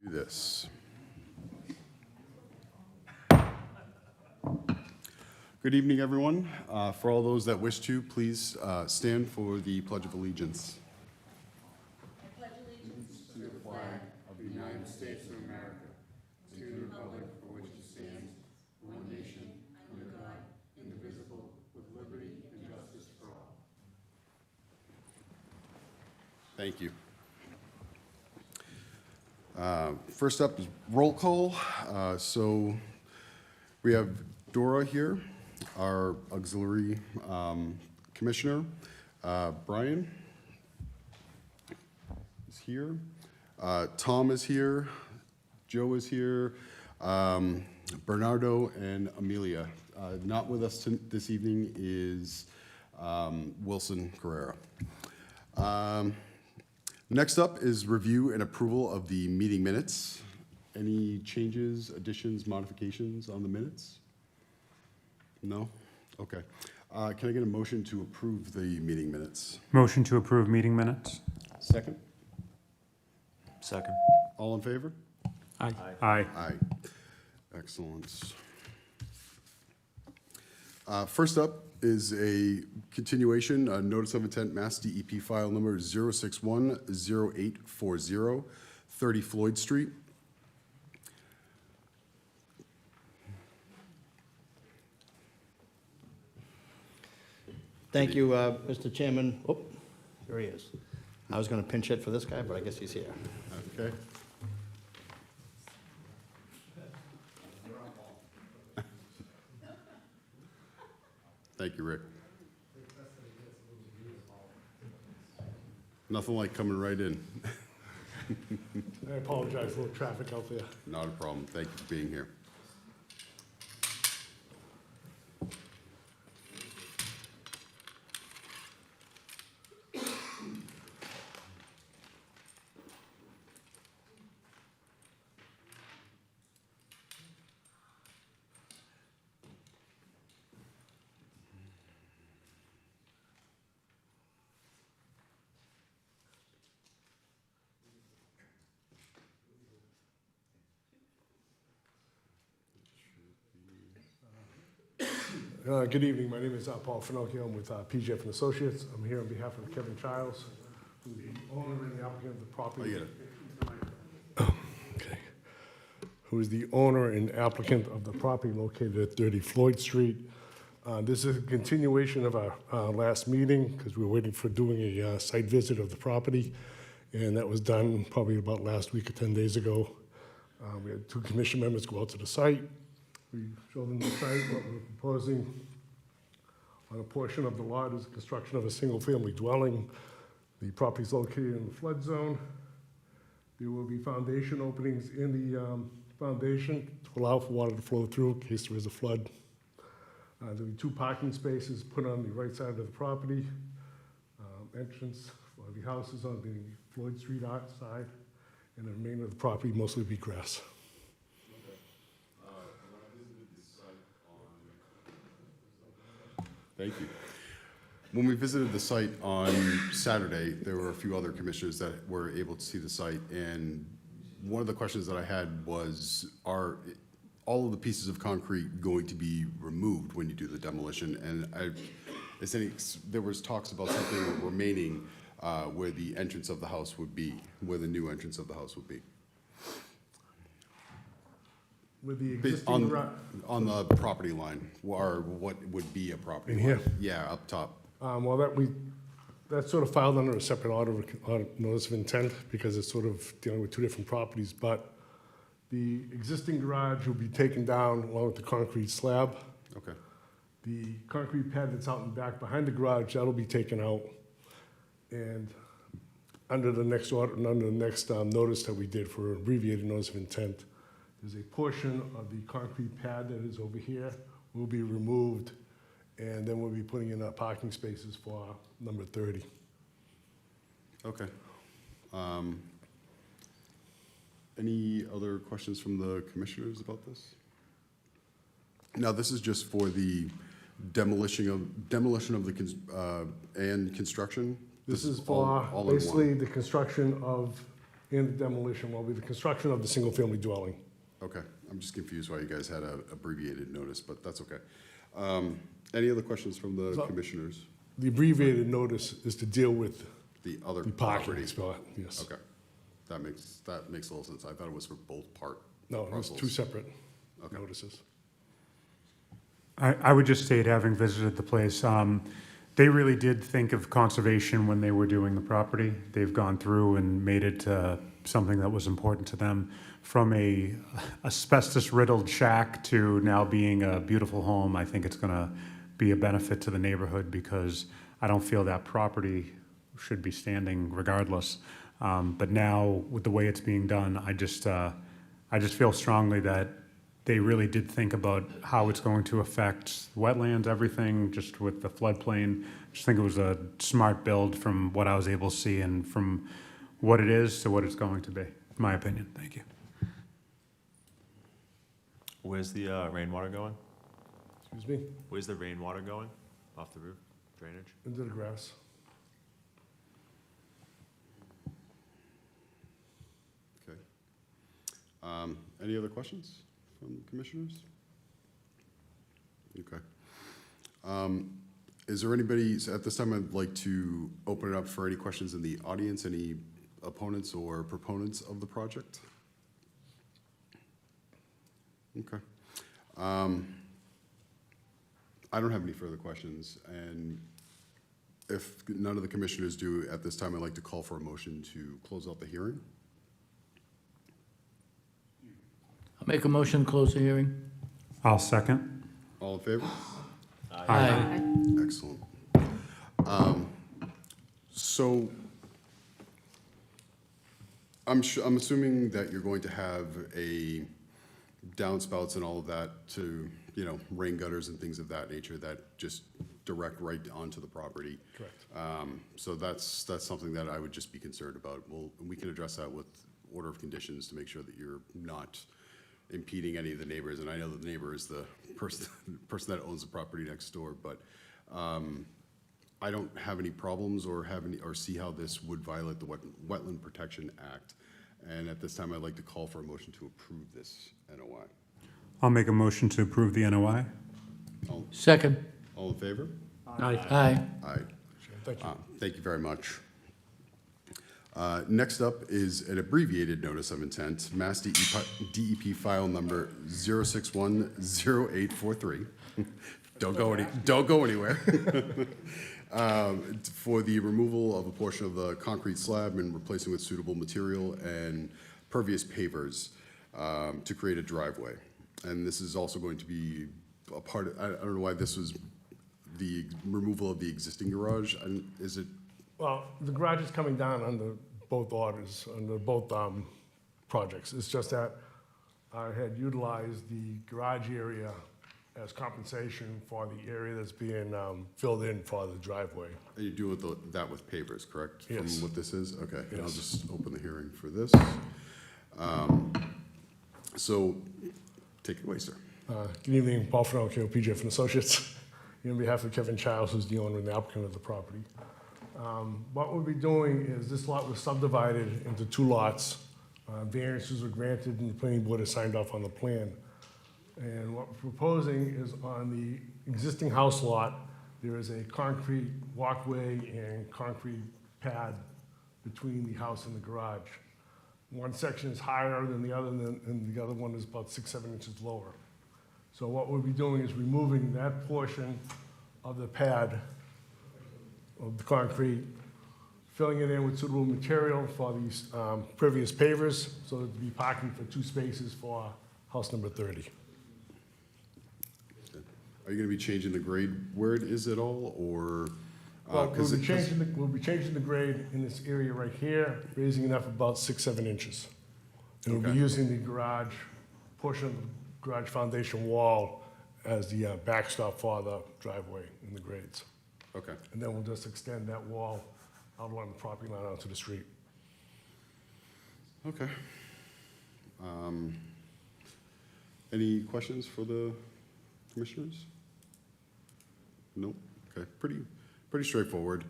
Do this. Good evening, everyone. For all those that wish to, please stand for the Pledge of Allegiance. I pledge allegiance to the flag of the United States of America, to the republic for which it stands, one nation, under God, indivisible, with liberty and justice for all. Thank you. First up is roll call. So we have Dora here, our auxiliary commissioner. Brian is here. Tom is here. Joe is here. Bernardo and Amelia. Not with us this evening is Wilson Carrera. Next up is review and approval of the meeting minutes. Any changes, additions, modifications on the minutes? No? Okay. Can I get a motion to approve the meeting minutes? Motion to approve meeting minutes. Second? Second. All in favor? Aye. Aye. Excellent. First up is a continuation, a notice of intent, Mass DEP file number 0610840, 30 Floyd Street. Thank you, Mr. Chairman. Oh, here he is. I was going to pinch hit for this guy, but I guess he's here. Okay. Thank you, Rick. Nothing like coming right in. I apologize for the traffic out there. Not a problem. Thank you for being here. Good evening. My name is Paul Finocchio. I'm with PGF and Associates. I'm here on behalf of Kevin Childs, who's the owner and the applicant of the property. I get it. Okay. Who is the owner and applicant of the property located at 30 Floyd Street. This is a continuation of our last meeting because we were waiting for doing a site visit of the property, and that was done probably about last week or 10 days ago. We had two commission members go out to the site. We showed them the site, what we're proposing. On a portion of the lot is the construction of a single-family dwelling. The property is located in the flood zone. There will be foundation openings in the foundation to allow for water to flow through in case there is a flood. There'll be two parking spaces put on the right side of the property. Entrance for the houses on the Floyd Street side, and the remainder of the property mostly be grass. Thank you. When we visited the site on Saturday, there were a few other commissioners that were able to see the site, and one of the questions that I had was, are all of the pieces of concrete going to be removed when you do the demolition? And there was talks about something remaining where the entrance of the house would be, where the new entrance of the house would be. With the existing On the property line, or what would be a property In line? here? Yeah, up top. Well, that's sort of filed under a separate notice of intent because it's sort of dealing with two different properties. But the existing garage will be taken down along with the concrete slab. Okay. The concrete pad that's out in back behind the garage, that'll be taken out. And under the next notice that we did for abbreviated notice of intent, there's a portion of the concrete pad that is over here will be removed, and then we'll be putting in parking spaces for number 30. Okay. Any other questions from the commissioners about this? Now, this is just for the demolition of the and construction? This is all for in one? basically the construction of and the demolition will be the construction of the single-family dwelling. Okay, I'm just confused why you guys had a abbreviated notice, but that's okay. Any other questions from the So- commissioners? The abbreviated notice is to deal with The other the parking property? spot, yes. Okay, that makes a little sense. I thought it was for both No, it's parcels. two separate Okay. notices. I would just state, having visited the place, they really did think of conservation when they were doing the property. They've gone through and made it something that was important to them. From a asbestos-riddled shack to now being a beautiful home, I think it's gonna be a benefit to the neighborhood because I don't feel that property should be standing regardless. But now, with the way it's being done, I just feel strongly that they really did think about how it's going to affect wetlands, everything, just with the floodplain. I just think it was a smart build from what I was able to see and from what it is to what it's going to be, in my opinion. Thank you. Where's the rainwater going? Excuse me, Where's the rainwater going? Off the roof? Drainage? into the grass. Okay. Any other questions from the commissioners? Okay. Is there anybody, so at this time, I'd like to open it up for any questions in the audience, any opponents or proponents of the project? Okay. I don't have any further questions, and if none of the commissioners do, at this time, I'd like to call for a motion to close out the hearing. I'll make a motion to close the hearing. I'll second. All in favor? Aye. Excellent. So I'm assuming that you're going to have a downspouts and all of that to, rain gutters and things of that nature that just direct right onto the property. Correct. So that's something that I would just be concerned about. We can address that with order of conditions to make sure that you're not impeding any of the neighbors. And I know that the neighbor is the person that owns the property next door, but I don't have any problems or see how this would violate the Wetland Protection Act. And at this time, I'd like to call for a motion to approve this NOI. I'll make a motion to approve the NOI. Second. All in favor? Aye. Aye. Thank you. Thank you very much. Next up is an abbreviated notice of intent, Mass DEP file number 0610843. Don't go anywhere. For the removal of a portion of the concrete slab and replacing with suitable material and pervious pavers to create a driveway. And this is also going to be a part of, I don't know why this was the removal of the existing garage. Is it, Well, the garage is coming down under both orders, under both projects. It's just that I had utilized the garage area as compensation for the area that's being filled in for the driveway. and you do that with pavers, correct? Yes. From what this is? Okay, and I'll Yes. just open the hearing for this. So, take it away, sir. Good evening, Paul Finocchio, PJF and Associates. On behalf of Kevin Childs, who's the owner and the applicant of the property. What we'll be doing is this lot was subdivided into two lots. Variances were granted and the planning board has signed off on the plan. And what we're proposing is on the existing house lot, there is a concrete walkway and concrete pad between the house and the garage. One section is higher than the other, and the other one is about 6-7 inches lower. So what we'll be doing is removing that portion of the pad of the concrete, filling it in with suitable material for these previous pavers, so there'd be parking for 2 spaces for house number 30. Are you gonna be changing the grade where it is at all, or? Well, 'cause we'll be it- changing the grade in this area right here, raising it up about 6-7 inches. And we'll be Okay. using the garage, portion of the garage foundation wall as the backstop for the driveway in the grades. Okay, And then we'll just extend that wall out along the property line onto the street. okay. Any questions for the commissioners? No? Okay, pretty straightforward.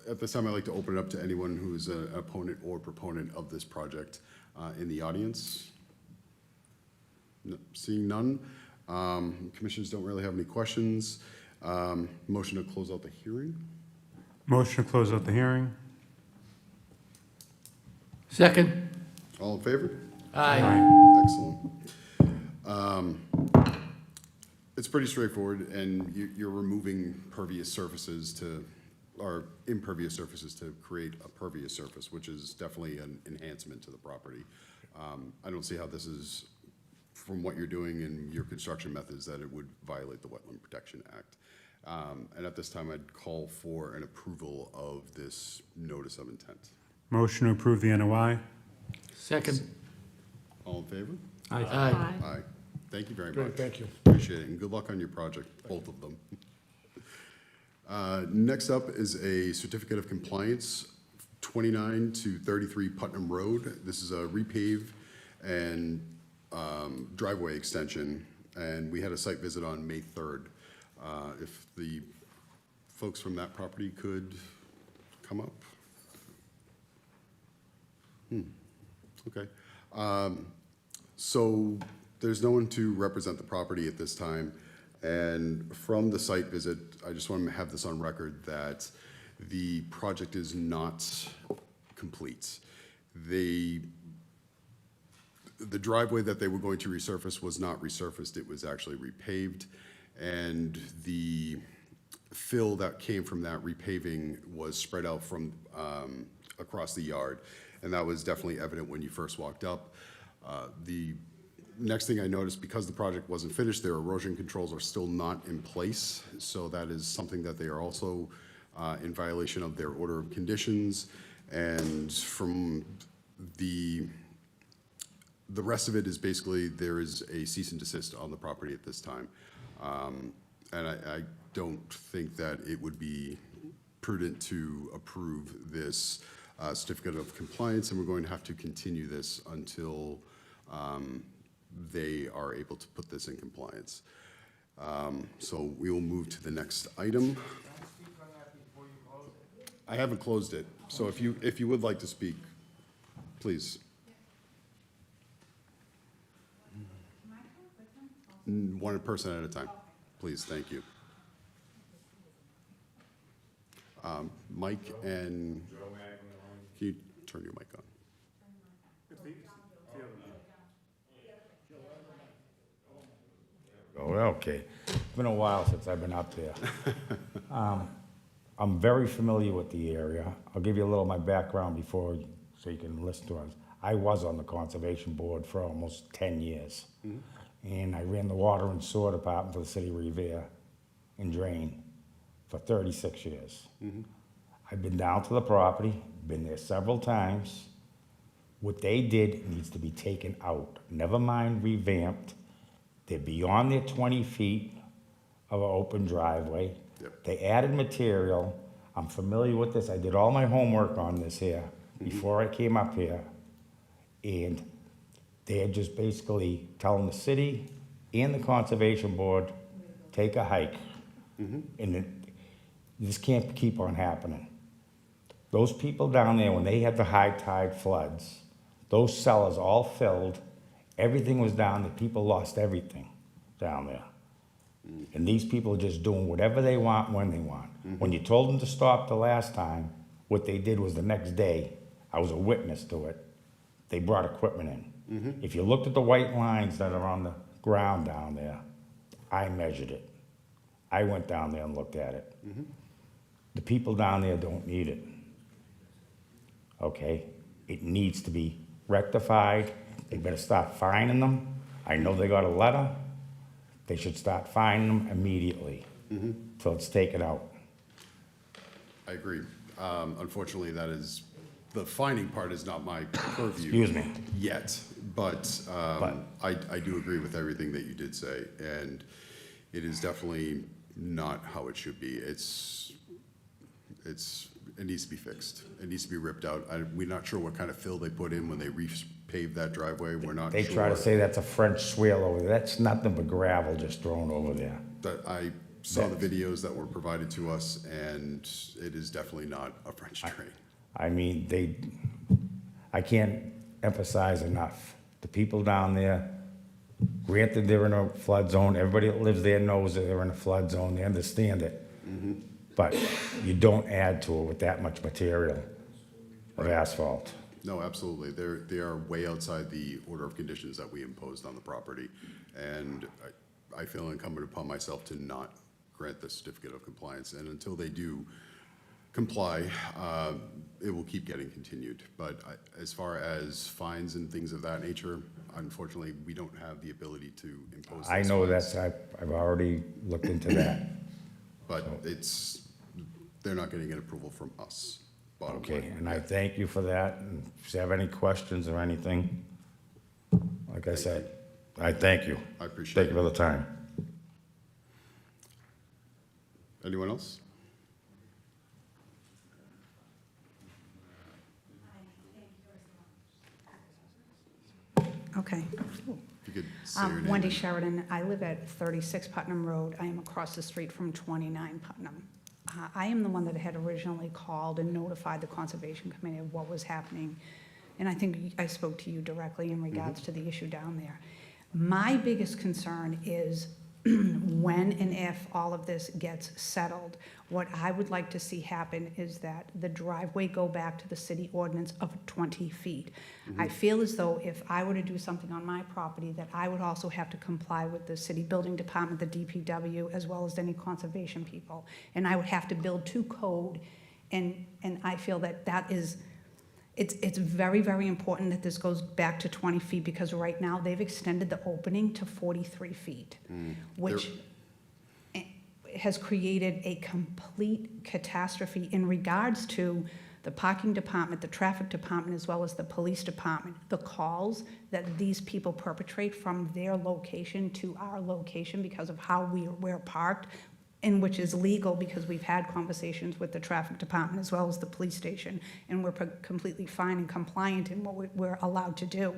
At this time, I'd like to open it up to anyone who is an opponent or proponent of this project in the audience. Seeing none, commissioners don't really have any questions. Motion to close out the hearing? Motion to close out the hearing? Second. All in favor? Aye. Excellent. It's pretty straightforward, and you're removing pervious surfaces to, or impervious surfaces to create a pervious surface, which is definitely an enhancement to the property. I don't see how this is, from what you're doing in your construction methods, that it would violate the Wetland Protection Act. And at this time, I'd call for an approval of this notice of intent. Motion to approve the NOI? Second. All in favor? Aye. Aye. Thank you very much. Great, thank you. Appreciate it, and good luck on your project, both of them. Next up is a certificate of compliance, 29 to 33 Putnam Road. This is a repave and driveway extension, and we had a site visit on May 3rd. If the folks from that property could come up. Okay. So there's no one to represent the property at this time. And from the site visit, I just want to have this on record that the project is not complete. The driveway that they were going to resurface was not resurfaced, it was actually repaved. And the fill that came from that repaving was spread out from across the yard. And that was definitely evident when you first walked up. The next thing I noticed, because the project wasn't finished, their erosion controls are still not in place. So that is something that they are also in violation of their order of conditions. And from the rest of it is basically, there is a cease and desist on the property at this time. And I don't think that it would be prudent to approve this certificate of compliance, and we're going to have to continue this until they are able to put this in compliance. So we will move to the next item. I haven't closed it, so if you would like to speak, please. One person at a time, please, thank you. Mike and, can you turn your mic on? Oh, okay. It's been a while since I've been up there. I'm very familiar with the area. I'll give you a little of my background before, so you can listen to us. I was on the Conservation Board for almost 10 years. And I ran the Water and Sewer Department for the City of Revere and Drain for 36 years. I've been down to the property, been there several times. What they did needs to be taken out, never mind revamped. They're beyond their 20 feet of an open driveway. Yep. They added material. I'm familiar with this. I did all my homework on this here before I came up here. And they're just basically telling the city and the Conservation Board, take a hike. And this can't keep on happening. Those people down there, when they had the high tide floods, those cellars all filled, everything was down there, people lost everything down there. And these people are just doing whatever they want when they want. When you told them to stop the last time, what they did was the next day, I was a witness to it, they brought equipment in. If you looked at the white lines that are on the ground down there, I measured it. I went down there and looked at it. The people down there don't need it. Okay? It needs to be rectified. They better start fining them. I know they got a letter. They should start fining them immediately till it's taken out. I agree. Unfortunately, that is, the fining part is not my purview. Excuse me. Yet, but I do agree with everything that you did say, and it is definitely not how it should be. It needs to be fixed. It needs to be ripped out. We're not sure what kind of fill they put in when they repaved that driveway. We're not sure. They try to say that's a French swale over there. That's nothing but gravel just thrown over there. That saw the videos that were provided to us, and it is definitely not a French drain. I mean, I can't emphasize enough, the people down there, granted they're in a flood zone, everybody that lives there knows that they're in a flood zone, they understand it. But you don't add to it with that much material of asphalt. No, absolutely. They are way outside the order of conditions that we imposed on the property. And I feel incumbent upon myself to not grant the certificate of compliance. And until they do comply, it will keep getting continued. But as far as fines and things of that nature, unfortunately, we don't have the ability to impose those I know fines. I've already looked into that. But they're not getting an approval from us, bottom Okay, line. and I thank you for that, and if you have any questions or anything, like I said, I thank you. I appreciate Thank it. you for the time. Anyone else? Okay. If you could say your name. Wendy Sheridan. I live at 36 Putnam Road. I am across the street from 29 Putnam. I am the one that had originally called and notified the Conservation Committee of what was happening. And I think I spoke to you directly in regards to the issue down there. My biggest concern is when and if all of this gets settled, what I would like to see happen is that the driveway go back to the city ordinance of 20 feet. I feel as though if I were to do something on my property, that I would also have to comply with the city building department, the DPW, as well as any conservation people. And I would have to build to code, and I feel that that is, it's very, very important that this goes back to 20 feet, because right now they've extended the opening to 43 feet, which has created a complete catastrophe in regards to the parking department, the traffic department, as well as the police department. The calls that these people perpetrate from their location to our location because of how we're parked, and which is legal because we've had conversations with the traffic department as well as the police station, and we're completely fine and compliant in what we're allowed to do.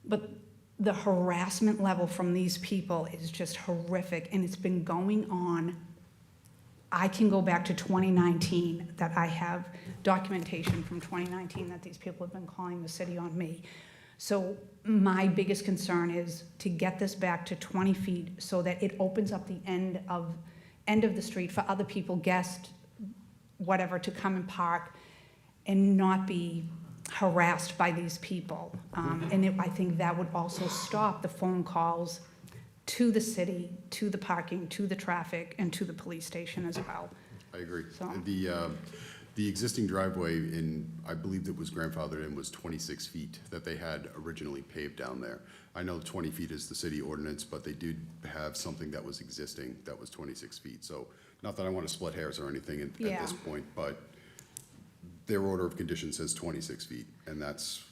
But the harassment level from these people is just horrific, and it's been going on. I can go back to 2019, that I have documentation from 2019 that these people have been calling the city on me. So my biggest concern is to get this back to 20 feet so that it opens up the end of the street for other people, guests, whatever, to come and park and not be harassed by these people. I think that would also stop the phone calls to the city, to the parking, to the traffic, and to the police station as well. I agree. So- The existing driveway I believe that was grandfathered in, was 26 feet that they had originally paved down there. I know 20 feet is the city ordinance, but they did have something that was existing that was 26 feet. So not that I want to split hairs or anything at Yeah. this point, but their order of conditions says 26 feet, and that's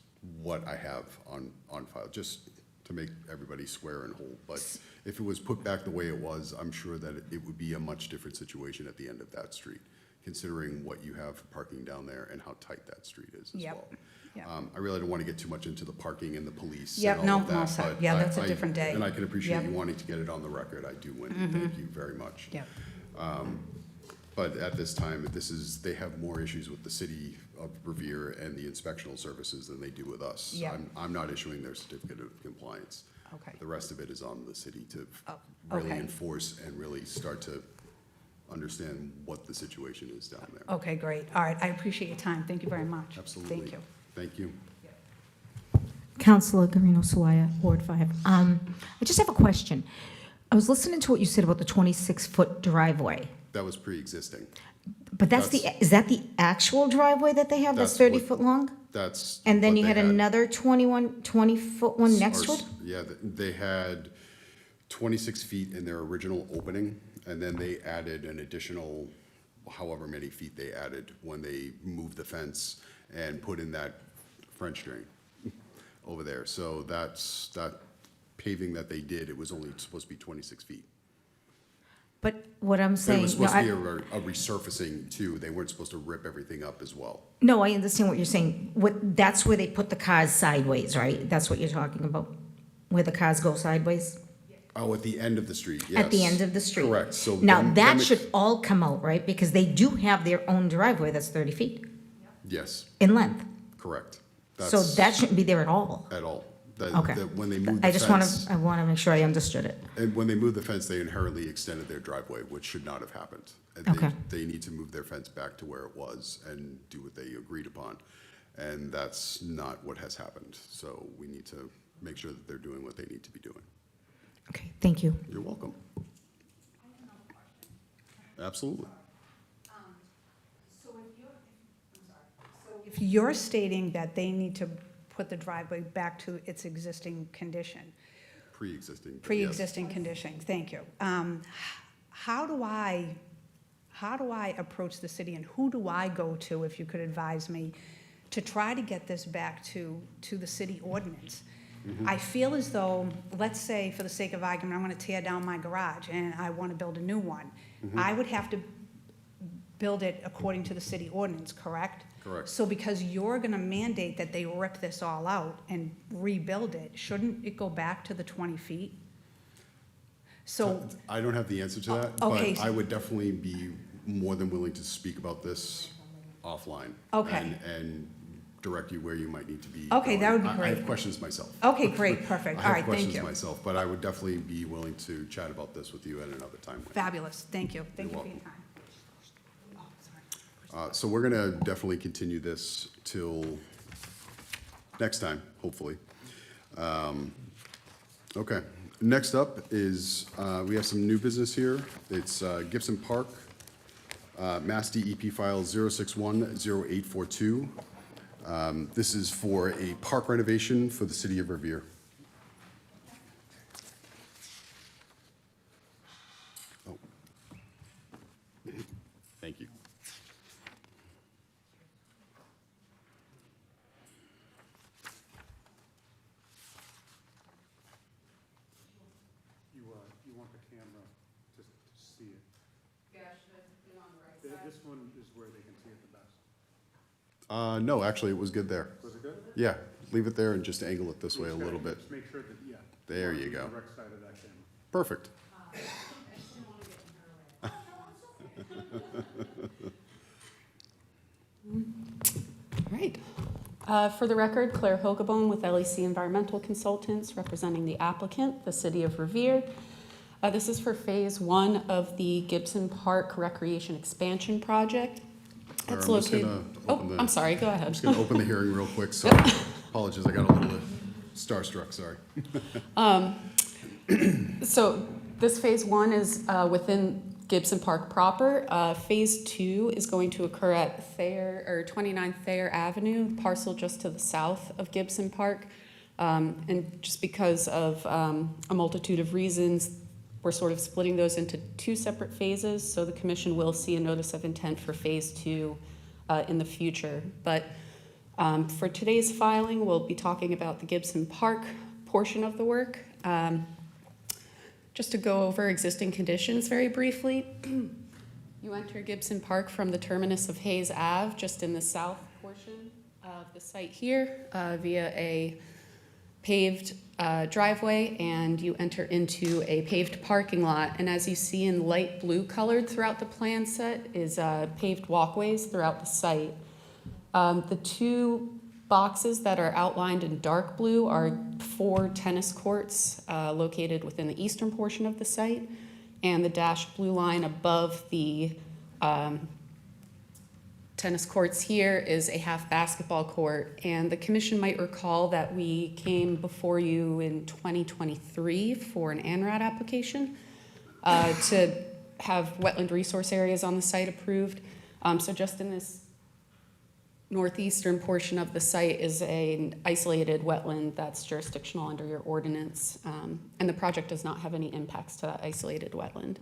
what I have on file, just to make everybody square and whole. But if it was put back the way it was, I'm sure that it would be a much different situation at the end of that street, considering what you have for parking down there and how tight that street is as Yep, well. yep. I really don't want to get too much into the parking and the police Yep, and all no, of no, that. sorry. but Yeah, that's a I- different day. And I can appreciate Yep. you wanting to get it on the record. I do, Wendy. Thank you very much. Yep. But at this time, they have more issues with the city of Revere and the inspectional services than they do with us. Yep. I'm not issuing their certificate of compliance. Okay. The rest of it is on the city to Oh, really okay. enforce and really start to understand what the situation is down there. Okay, great. All right, I appreciate your time. Thank you very much. Absolutely. Thank you. Thank you. Councilor Garino Suaya, Ward 5. I just have a question. I was listening to what you said about the 26-foot driveway, That was pre-existing. but is that the actual driveway that they have that's That's what- 30-foot long? That's. And then what you they had another 20-foot one next to it? Yeah, they had 26 feet in their original opening, and then they added an additional however many feet they added when they moved the fence and put in that French drain over there. So that paving that they did, it was only supposed to be 26 feet. But what I'm But it saying, was supposed to be a resurfacing too. They weren't supposed to rip everything up as well. no, I understand what you're saying. That's where they put the cars sideways, right? That's what you're talking about, where the cars go sideways? Oh, at the end of the street, yes. At the end of the street. Correct, so. Now, them- that them- should all come out, right? Because they do have their own driveway that's 30 feet Yes, in length. correct. So That's that shouldn't be there at all. At all. Okay. When they moved the I just want fence, to, I want to make sure I understood it. and when they moved the fence, they inherently extended their driveway, which should not have happened. And Okay. They need to move their fence back to where it was and do what they agreed upon. And that's not what has happened. So we need to make sure that they're doing what they need to be doing. Okay, thank you. You're welcome. Absolutely. If you're stating that they need to put the driveway back to its existing condition, Pre-existing. but yes. pre-existing condition, thank you. How do I approach the city and who do I go to, if you could advise me, to try to get this back to the city ordinance? I feel as though, let's say, for the sake of argument, I'm gonna tear down my garage and I wanna build a new one. I would have to build it according to the city ordinance, correct? Correct. So because you're gonna mandate that they rip this all out and rebuild it, shouldn't it go back to the 20 feet? So, I don't have the answer to that, Okay. but I would definitely be more than willing to speak about this offline. Okay. And direct you where you might need to be. Okay, that would be I great. have questions myself. okay, great, perfect, I all right, have thank questions you. myself, but I would definitely be willing to chat about this with you at another time. Fabulous, thank you, thank you You're for your welcome. time. Oh, sorry. So we're gonna definitely continue this till next time, hopefully. Okay, next up is, we have some new business here. It's Gibson Park, Mass DEP file 0610842. This is for a park renovation for the city of Revere. Oh. Thank you. You want the camera to see it. This one is where they can see it the best. No, actually, it was good there. Was it good? Yeah, leave it there and just angle it this way a little bit. Just make sure that, yeah. There you go. The rec side of that camera. Perfect. All right. For the record, Claire Hogebone with LEC Environmental Consultants, representing the applicant, the City of Revere. This is for Phase 1 of the Gibson Park Recreation Expansion Project. It's I'm just located. gonna Oh, open the- I'm sorry. Go ahead. I'm just gonna open the hearing real quick, so apologies, I got a little starstruck, sorry. So this Phase 1 is within Gibson Park proper. Phase 2 is going to occur at Thayer, or 29 Thayer Avenue, parcel just to the south of Gibson Park. And just because of a multitude of reasons, we're sort of splitting those into two separate phases, so the commission will see a notice of intent for Phase 2 in the future. But for today's filing, we'll be talking about the Gibson Park portion of the work. Just to go over existing conditions very briefly, you enter Gibson Park from the terminus of Hayes Ave, just in the south portion of the site here, via a paved driveway, and you enter into a paved parking lot. And as you see in light blue colored throughout the plan set is paved walkways throughout the site. The two boxes that are outlined in dark blue are 4 tennis courts located within the eastern portion of the site, and the dashed blue line above the tennis courts here is a half basketball court. And the commission might recall that we came before you in 2023 for an ANRAD application to have wetland resource areas on the site approved. So just in this northeastern portion of the site is an isolated wetland that's jurisdictional under your ordinance, and the project does not have any impacts to that isolated wetland.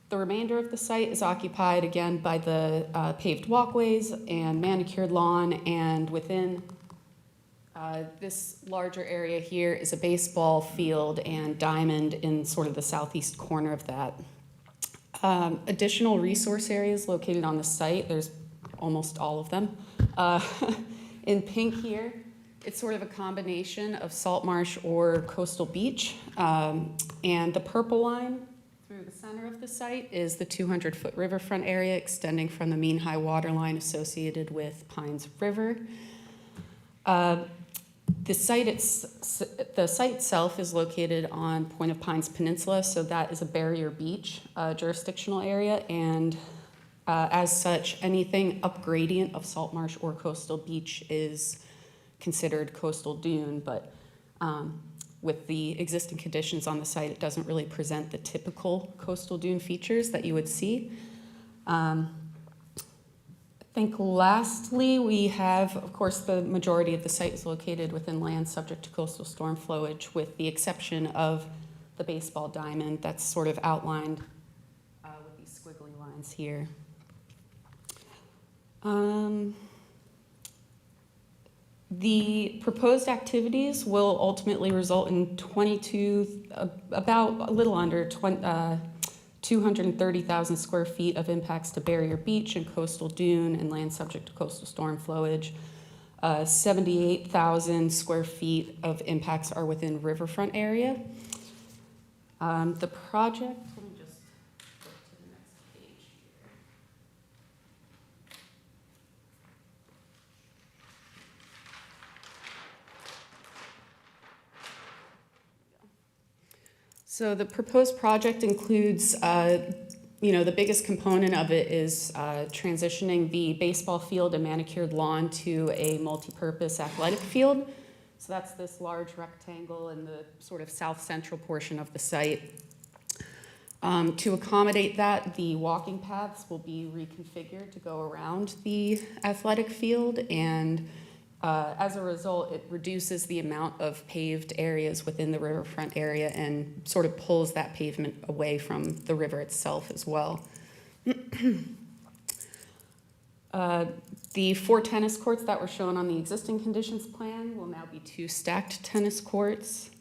The remainder of the site is occupied again by the paved walkways and manicured lawn, and within this larger area here is a baseball field and diamond in sort of the southeast corner of that. Additional resource areas located on the site, there's almost all of them. In pink here It's sort of a combination of salt marsh or coastal beach. And the purple line through the center of the site is the 200-foot riverfront area extending from the mean high water line associated with Pines River. The site itself is located on Point of Pines Peninsula, so that is a barrier beach jurisdictional area, and as such, anything up gradient of salt marsh or coastal beach is considered coastal dune, but with the existing conditions on the site, it doesn't really present the typical coastal dune features that you would see. I think lastly, we have, of course, the majority of the site is located within land subject to coastal storm flowage, with the exception of the baseball diamond that's sort of outlined with these squiggly lines here. The proposed activities will ultimately result in about a little under 230,000 square feet of impacts to barrier beach and coastal dune and land subject to coastal storm flowage. 78,000 square feet of impacts are within riverfront area. The project, let me just go to the next page here. So the proposed project includes, the biggest component of it is transitioning the baseball field and manicured lawn to a multi-purpose athletic field. So that's this large rectangle in the sort of south central portion of the site. To accommodate that, the walking paths will be reconfigured to go around the athletic field, and as a result, it reduces the amount of paved areas within the riverfront area and sort of pulls that pavement away from the river itself as well. The 4 tennis courts that were shown on the existing conditions plan will now be 2 stacked tennis courts.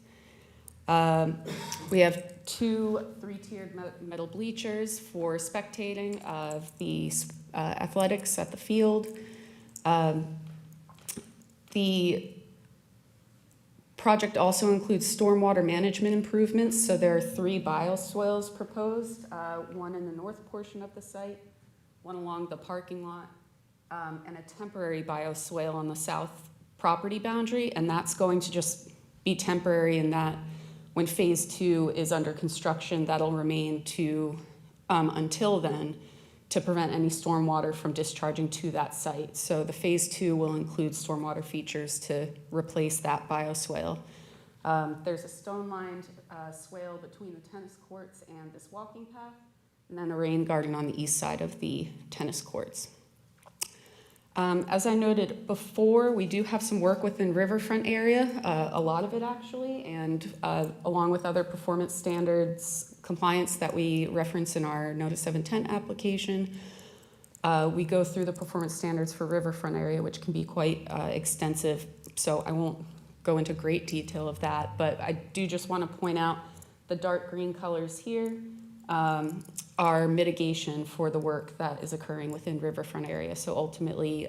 We have 2 3-tiered metal bleachers for spectating of the athletics at the field. The project also includes stormwater management improvements, so there are 3 bioswales proposed, one in the north portion of the site, one along the parking lot, and a temporary bioswale on the south property boundary, and that's going to just be temporary in that when phase 2 is under construction, that'll remain until then, to prevent any stormwater from discharging to that site. So the phase 2 will include stormwater features to replace that bioswale. There's a stone-lined swale between the tennis courts and this walking path, and then a rain garden on the east side of the tennis courts. As I noted before, we do have some work within riverfront area, a lot of it actually, and along with other performance standards compliance that we reference in our notice of intent application. We go through the performance standards for riverfront area, which can be quite extensive, so I won't go into great detail of that, but I do just want to point out the dark green colors here are mitigation for the work that is occurring within riverfront area. So ultimately,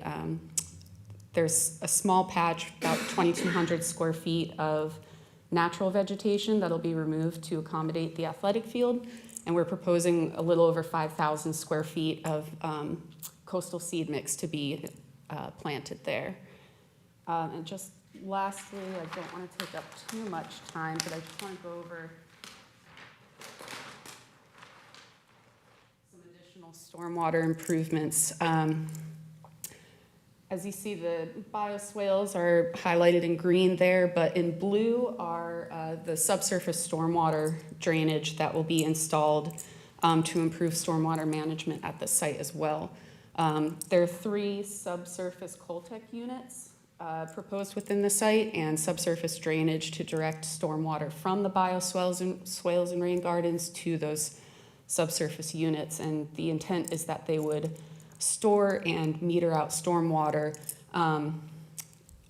there's a small patch, about 2,200 square feet of natural vegetation that'll be removed to accommodate the athletic field, and we're proposing a little over 5,000 square feet of coastal seed mix to be planted there. And just lastly, I don't want to take up too much time, but I just want to go over some additional stormwater improvements. As you see, the bioswales are highlighted in green there, but in blue are the subsurface stormwater drainage that will be installed to improve stormwater management at the site as well. There are 3 subsurface Coltech units proposed within the site and subsurface drainage to direct stormwater from the bioswales and swales and rain gardens to those subsurface units. And the intent is that they would store and meter out stormwater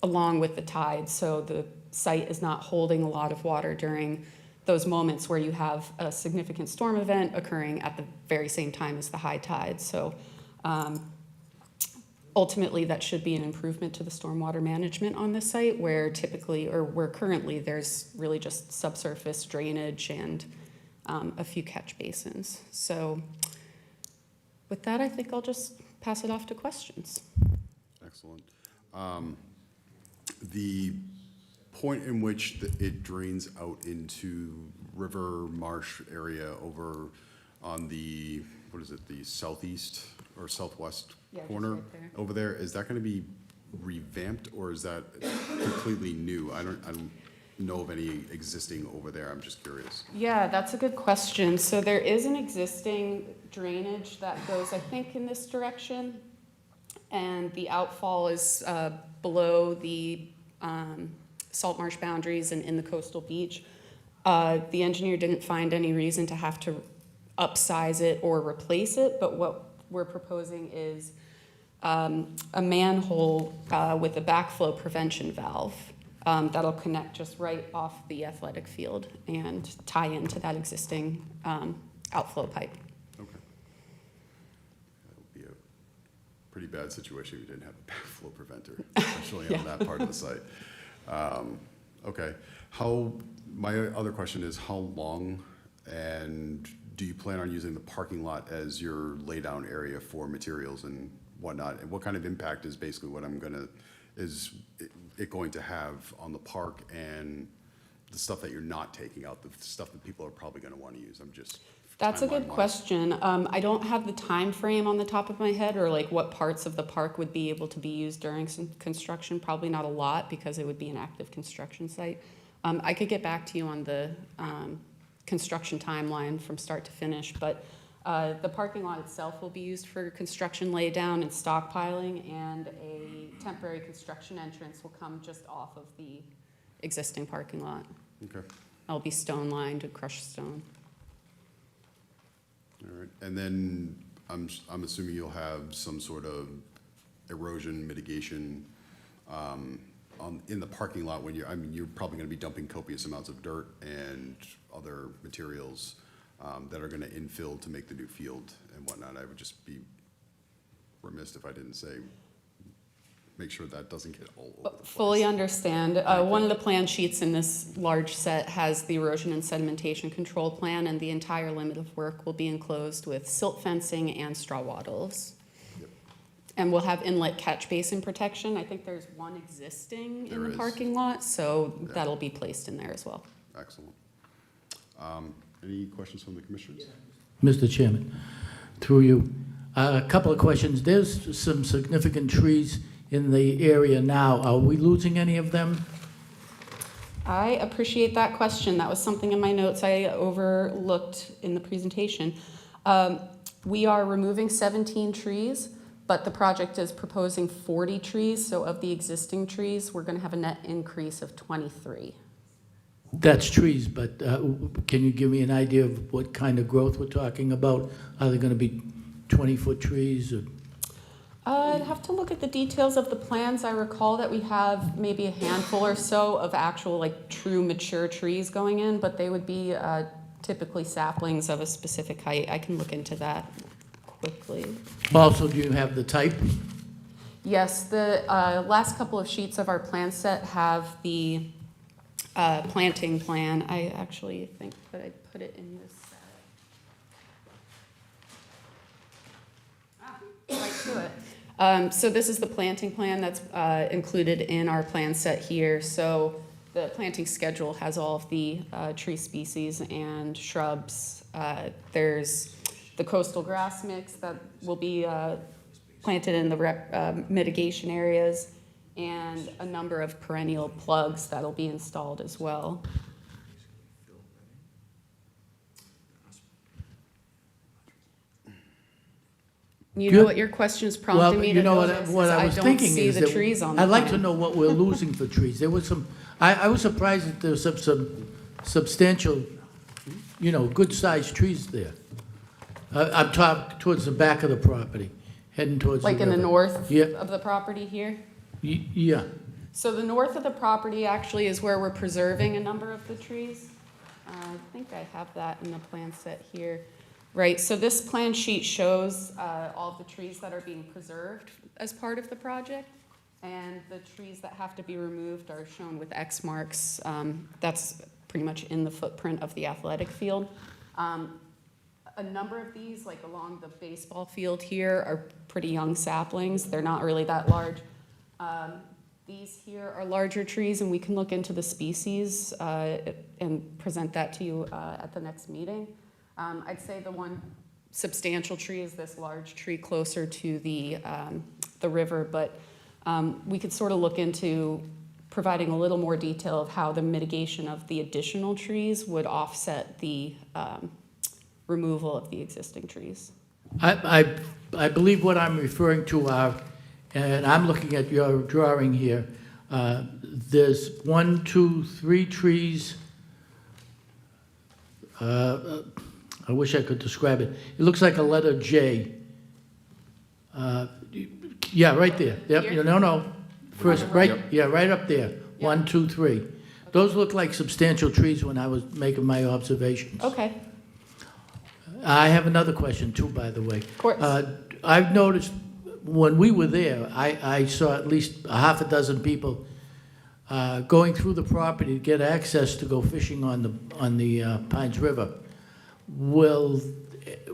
along with the tide, so the site is not holding a lot of water during those moments where you have a significant storm event occurring at the very same time as the high tide. So ultimately, that should be an improvement to the stormwater management on this site, where typically, or where currently, there's really just subsurface drainage and a few catch basins. So with that, I think I'll just pass it off to questions. Excellent. The point in which it drains out into river marsh area over on the, what is it, the southeast or southwest Yeah, just corner right there. over there, is that gonna be revamped or is that completely new? I don't know of any existing over there, I'm just curious. Yeah, that's a good question. So there is an existing drainage that goes, I think, in this direction. And the outfall is below the salt marsh boundaries and in the coastal beach. The engineer didn't find any reason to have to upsize it or replace it, but what we're proposing is a manhole with a backflow prevention valve that'll connect just right off the athletic field and tie into that existing outflow pipe. Okay. That would be a pretty bad situation if you didn't have a backflow preventer, especially on that part of the site. Okay, my other question is how long and do you plan on using the parking lot as your laydown area for materials and whatnot? And what kind of impact is basically what is it going to have on the park and the stuff that you're not taking out, the stuff that people are probably gonna wanna use? I'm just. That's a good timeline-wise. question. I don't have the time frame on the top of my head, or like what parts of the park would be able to be used during some construction. Probably not a lot because it would be an active construction site. I could get back to you on the construction timeline from start to finish, but the parking lot itself will be used for construction laydown and stockpiling, and a temporary construction entrance will come just off of the existing parking lot. Okay. It'll be stone lined with crushed stone. All right, and then I'm assuming you'll have some sort of erosion mitigation in the parking lot when you're probably gonna be dumping copious amounts of dirt and other materials that are gonna infill to make the new field and whatnot. I would just be remiss if I didn't say, make sure that doesn't get all over the place. Fully understand. One of the plan sheets in this large set has the erosion and sedimentation control plan, and the entire limit of work will be enclosed with silt fencing and straw wattles. Yep. And we'll have inlet catch basin protection. I think there's one existing in There the is. parking lot, so Yeah. that'll be placed in there as well. Excellent. Any questions from the commissioners? Mr. Chairman, through you, a couple of questions. There's some significant trees in the area now. Are we losing any of them? I appreciate that question. That was something in my notes I overlooked in the presentation. We are removing 17 trees, but the project is proposing 40 trees. So of the existing trees, we're going to have a net increase of 23. That's trees, but can you give me an idea of what kind of growth we're talking about? Are they going to be 20-foot trees? Or? I'd have to look at the details of the plans. I recall that we have maybe a handful or so of actual, like, true mature trees going in, but they would be typically saplings of a specific height. I can look into that quickly. Also, do you have the type? Yes, the last couple of sheets of our plan set have the planting plan. I actually think that I put it in this set. Right to it. So this is the planting plan that's included in our plan set here. So the planting schedule has all of the tree species and shrubs. There's the coastal grass mix that will be planted in the mitigation areas, and a number of perennial plugs that'll be installed as well. You know Good. what your question's prompting me to you know notice what is I was thinking see is the that trees on the I'd like to plan. know what we're losing for trees. There was some. I was surprised that there was some substantial, good-sized trees there. I'm talking towards the back of the property, heading towards Like the in the river. north Yeah. of the property here? Yeah. So the north of the property actually is where we're preserving a number of the trees. I think I have that in the plan set here. Right, so this plan sheet shows all of the trees that are being preserved as part of the project, and the trees that have to be removed are shown with X marks. That's pretty much in the footprint of the athletic field. A number of these, like along the baseball field here, are pretty young saplings. They're not really that large. These here are larger trees, and we can look into the species and present that to you at the next meeting. I'd say the one substantial tree is this large tree closer to the river, but we could sort of look into providing a little more detail of how the mitigation of the additional trees would offset the removal of the existing trees. I believe what I'm referring to are, and I'm looking at your drawing here, there's 1, 2, 3 trees. I wish I could describe it. It looks like a letter J. Yeah, right there. Yep. Here? No. First, On the right. right? Yeah, right up there. Yeah. 1, 2, 3. Those look like substantial trees when I was making my observations. Okay, I have another question too, by the way. of course. I've noticed when we were there, I saw at least a half a dozen people going through the property to get access to go fishing on the Pines River. Will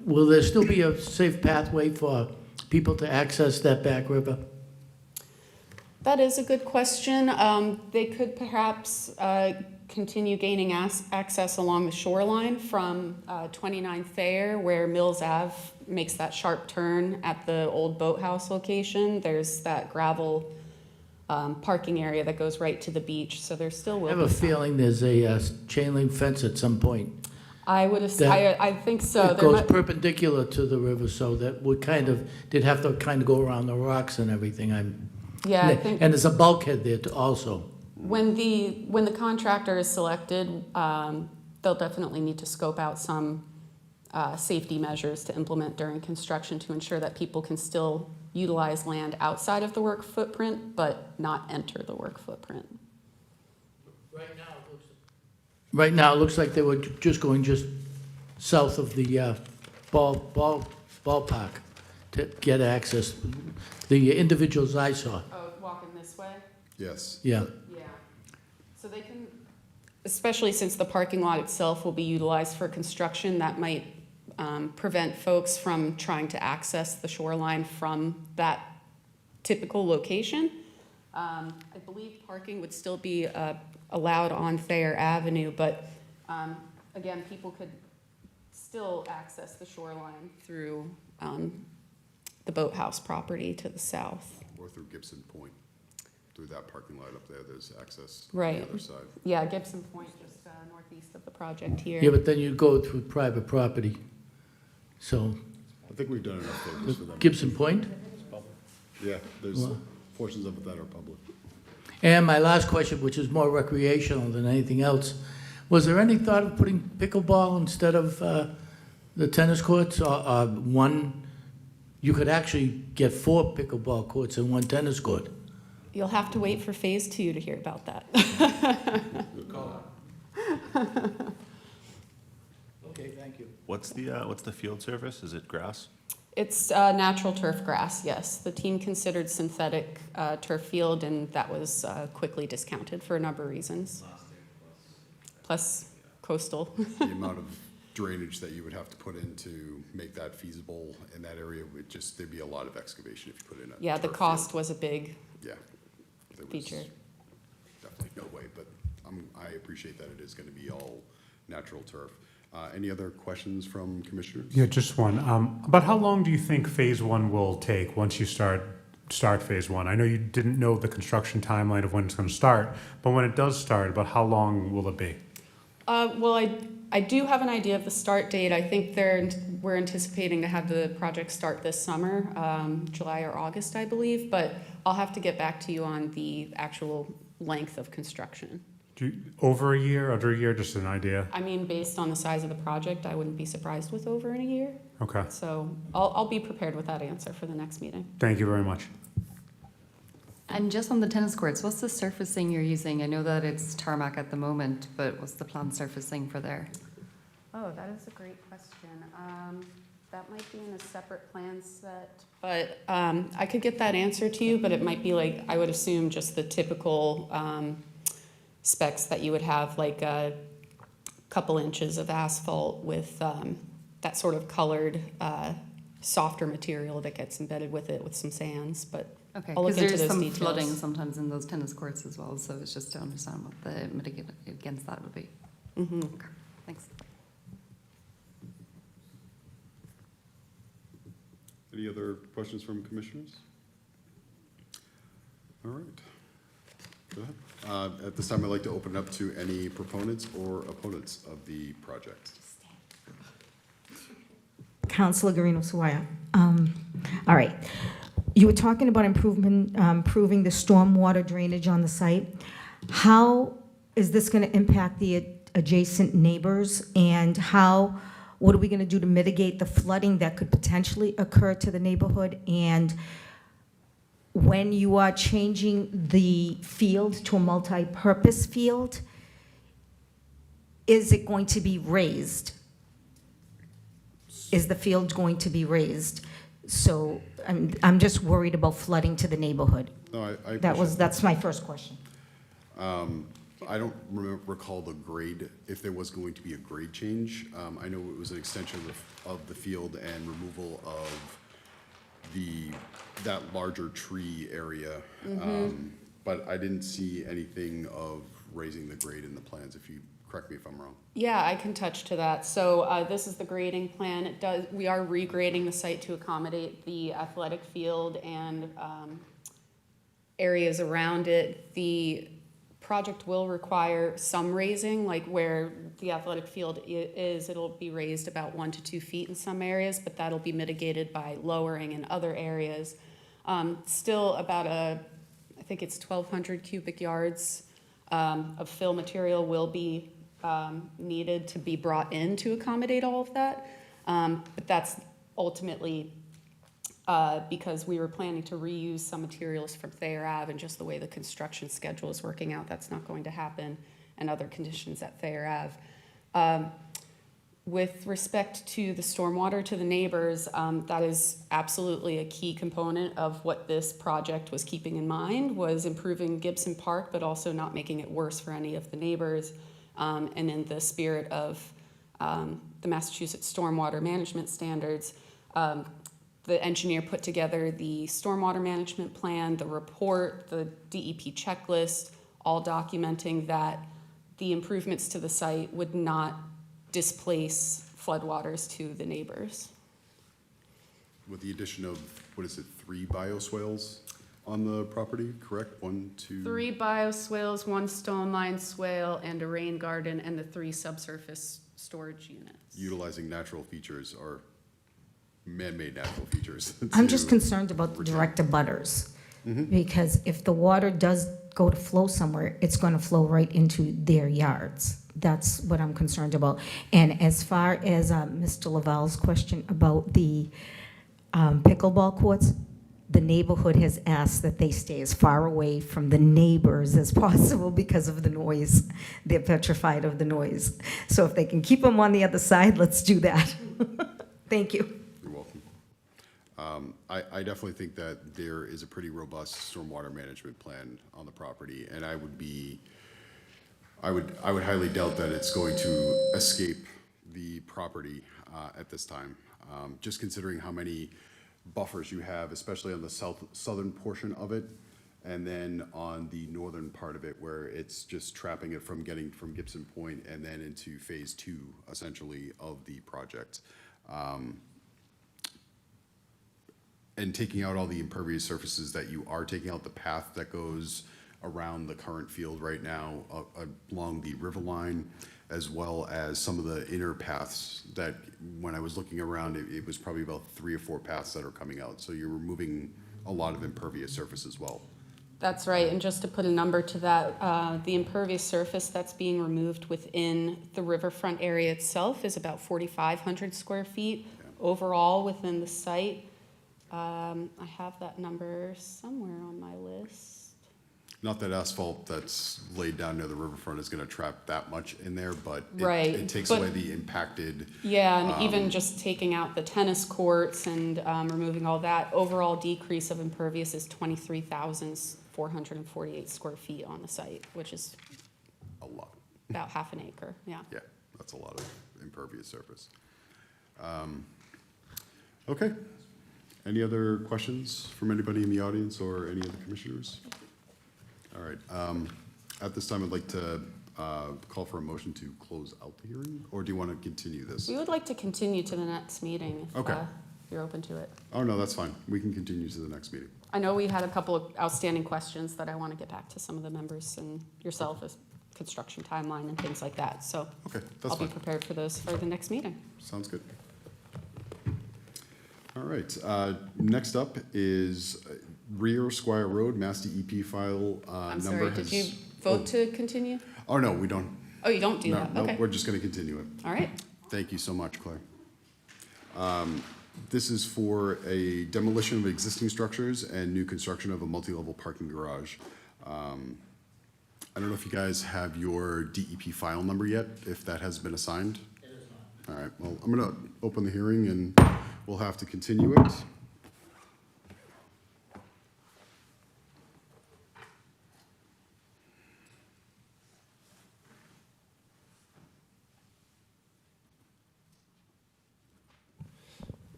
there still be a safe pathway for people to access that back river? That is a good question. They could perhaps continue gaining access along the shoreline from 29 Thayer, where Mills Ave makes that sharp turn at the old boathouse location. There's that gravel parking area that goes right to the beach, so there still will I be have a some. feeling there's a chain link fence at some point. I would I think so. It There goes might- perpendicular to the river, so that would did have to kind of go around the rocks and everything. Yeah, I think And there's a bulkhead there also. when the contractor is selected, they'll definitely need to scope out some safety measures to implement during construction to ensure that people can still utilize land outside of the work footprint, but not enter the work footprint. Right now, it looks like they were just going south of the ballpark to get access. The individuals I saw, Oh, walking this way? Yes. yeah. Yeah. So they can, especially since the parking lot itself will be utilized for construction, that might prevent folks from trying to access the shoreline from that typical location. I believe parking would still be allowed on Thayer Avenue, but again, people could still access the shoreline through the boathouse property to the south. Or through Gibson Point, through that parking lot up there, there's access on Right. the other side. Yeah, Gibson Point, just northeast of the project here. Yeah, but then you go through private property. So I think we've done enough focus for them. Gibson Point? Yeah, there's portions of it that are public. And my last question, which is more recreational than anything else, was there any thought of putting pickleball instead of the tennis courts? Or one, you could actually get 4 pickleball courts and 1 tennis court. You'll have to wait for phase 2 to hear about that. Okay, thank you. What's the field surface? Is it grass? It's natural turf grass, yes. The team considered synthetic turf field, and that was quickly discounted for a number of reasons. Plus coastal. The amount of drainage that you would have to put in to make that feasible in that area would just, there'd be a lot of excavation if you put in a Yeah, the turf cost field. was a big Yeah. There was feature. Definitely no way, but I appreciate that it is gonna be all natural turf. Any other questions from commissioners? Yeah, just one. About how long do you think phase 1 will take once you start phase 1? I know you didn't know the construction timeline of when it's going to start, but when it does start, about how long will it be? Well, I do have an idea of the start date. I think we're anticipating to have the project start this summer, July or August, I believe, but I'll have to get back to you on the actual length of construction. Over a year, under a year, just an idea? I mean, based on the size of the project, I wouldn't be surprised with over in a year. Okay. So I'll be prepared with that answer for the next meeting. Thank you very much. And just on the tennis courts, what's the surfacing you're using? I know that it's tarmac at the moment, but what's the planned surfacing for there? Oh, that is a great question. That might be in a separate plan set, but I could get that answer to you, but it might be like, I would assume just the typical specs that you would have, like a couple inches of asphalt with that sort of colored, softer material that gets embedded with it with some sands, but Okay, I'll look because into there's those some details. flooding sometimes in those tennis courts as well, so it's just to understand what the mitigate against that would be. Mhm. Okay, thanks. Any other questions from commissioners? All right. Go ahead. At this time, I'd like to open it up to any proponents or opponents of the project. Councilor Guarino Sawaya. All right. You were talking about improving the stormwater drainage on the site. How is this going to impact the adjacent neighbors? And what are we going to do to mitigate the flooding that could potentially occur to the neighborhood? And when you are changing the field to a multi-purpose field, is it going to be raised? Is the field going to be raised? So I'm just worried about flooding to the neighborhood. No, I appreciate That's my first question. I don't recall the grade, if there was going to be a grade change. I know it was an extension of the field and removal of that larger tree area. But I didn't see anything of raising the grade in the plans, if you correct me if I'm wrong. Yeah, I can touch to that. So this is the grading plan. We are regrading the site to accommodate the athletic field and areas around it. The project will require some raising, like where the athletic field is, it'll be raised about 1 to 2 feet in some areas, but that'll be mitigated by lowering in other areas. Still about I think it's 1,200 cubic yards of fill material will be needed to be brought in to accommodate all of that. But that's ultimately because we were planning to reuse some materials from Thayer Ave, and just the way the construction schedule is working out, that's not going to happen, and other conditions at Thayer Ave. With respect to the stormwater to the neighbors, that is absolutely a key component of what this project was keeping in mind, was improving Gibson Park, but also not making it worse for any of the neighbors. And in the spirit of the Massachusetts Stormwater Management Standards, the engineer put together the stormwater management plan, the report, the DEP checklist, all documenting that the improvements to the site would not displace floodwaters to the neighbors. With the addition of, 3 bioswales on the property, correct? 1, 2? 3 bioswales, 1 stone lined swale, and a rain garden, and the 3 subsurface storage units. Utilizing natural features or man-made natural features. I'm just to concerned about the direct abutters. Because if the water does go to flow somewhere, it's going to flow right into their yards. That's what I'm concerned about. And as far as Mr. Laval's question about the pickleball courts, the neighborhood has asked that they stay as far away from the neighbors as possible because of the noise. They're petrified of the noise. So if they can keep them on the other side, let's do that. Thank you. You're welcome. I definitely think that there is a pretty robust stormwater management plan on the property, and I would highly doubt that it's going to escape the property at this time. Just considering how many buffers you have, especially on the southern portion of it, and then on the northern part of it, where it's just trapping it from getting from Gibson Point and then into phase 2, essentially, of the project. And taking out all the impervious surfaces that you are taking out, the path that goes around the current field right now along the river line, as well as some of the inner paths that, when I was looking around, it was probably about 3 or 4 paths that are coming out. So you're removing a lot of impervious surface as well. That's right, and just to put a number to that, the impervious surface that's being removed within the riverfront area itself is about 4,500 square feet overall within the site. I have that number somewhere on my list. Not that asphalt that's laid down near the riverfront is gonna trap that much in there, but Right, it takes but- away the impacted, Yeah, and even just taking out the tennis courts and removing all that, overall decrease of impervious is 23,448 square feet on the site, which is a lot. about half an acre, yeah. Yeah, that's a lot of impervious surface. Okay. Any other questions from anybody in the audience or any of the commissioners? All right. At this time, I'd like to call for a motion to close out the hearing, or do you want to continue this? We would like to continue to the next meeting if Okay. you're open to it. Oh, no, that's fine. We can continue to the next meeting. I know we had a couple of outstanding questions that I want to get back to some of the members and yourself as construction timeline and things like that, so Okay, that's I'll be fine. prepared for those for the next meeting. Sounds good. All right, next up is Rear Squire Road, Mass DEP file I'm number sorry, did has. you vote to continue? Oh, no, we don't. Oh, you don't do No, that, no, okay. we're just gonna continue it. All right, Thank you so much, Claire. This is for a demolition of existing structures and new construction of a multi-level parking garage. I don't know if you guys have your DEP file number yet, if that has been assigned? It is not. All right, well, I'm gonna open the hearing and we'll have to continue it.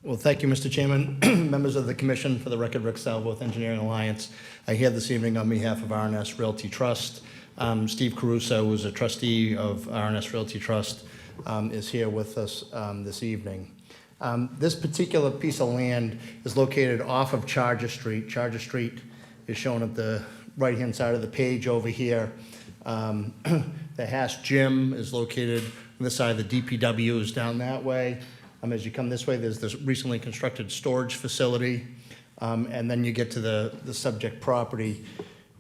Well, thank you, Mr. Chairman, members of the commission. For the record, Rick Salvo with Engineering Alliance. I here this evening on behalf of RNS Realty Trust. Steve Caruso, who's a trustee of RNS Realty Trust, is here with us this evening. This particular piece of land is located off of Charger Street. Charger Street is shown at the right-hand side of the page over here. The Haas Gym is located on this side. The DPW is down that way. As you come this way, there's this recently constructed storage facility, and then you get to the subject property,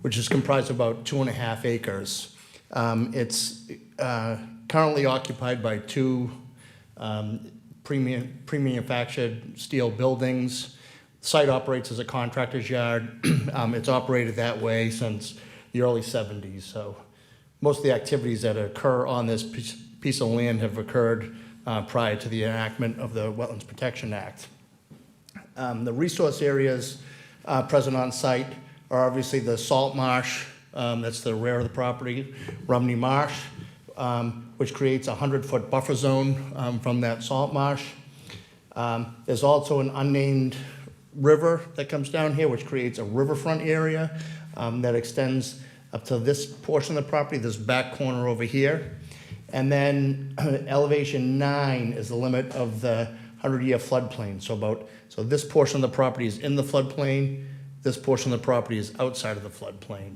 which is comprised of about 2.5 acres. It's currently occupied by two pre-manufactured steel buildings. The site operates as a contractor's yard. It's operated that way since the early 70s, so most of the activities that occur on this piece of land have occurred prior to the enactment of the Wetlands Protection Act. The resource areas present on site are obviously the salt marsh, that's the rear of the property, Rumney Marsh, which creates a 100-foot buffer zone from that salt marsh. There's also an unnamed river that comes down here, which creates a riverfront area that extends up to this portion of the property, this back corner over here. And then elevation 9 is the limit of the 100-year floodplain. So this portion of the property is in the floodplain. This portion of the property is outside of the floodplain.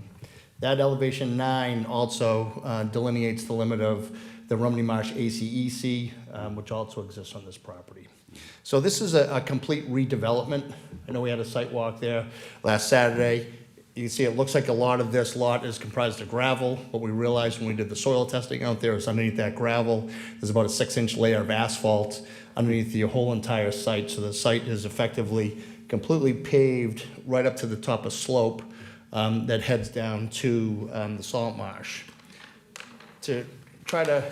That elevation 9 also delineates the limit of the Rumney Marsh ACEC, which also exists on this property. So this is a complete redevelopment. I know we had a site walk there last Saturday. You can see it looks like a lot of this lot is comprised of gravel. What we realized when we did the soil testing out there is underneath that gravel, there's about a 6-inch layer of asphalt underneath the whole entire site. So the site is effectively completely paved right up to the top of slope that heads down to the salt marsh. To try to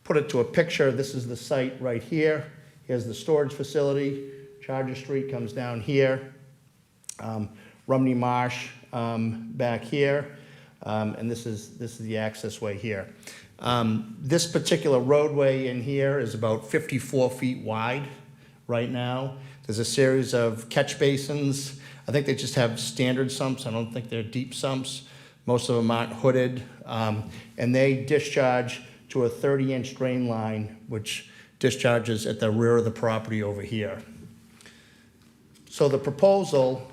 put it to a picture, this is the site right here. Here's the storage facility. Charger Street comes down here. Rumney Marsh back here, and this is the access way here. This particular roadway in here is about 54 feet wide right now. There's a series of catch basins. I think they just have standard sumps. I don't think they're deep sumps. Most of them aren't hooded, and they discharge to a 30-inch drain line, which discharges at the rear of the property over here. So the proposal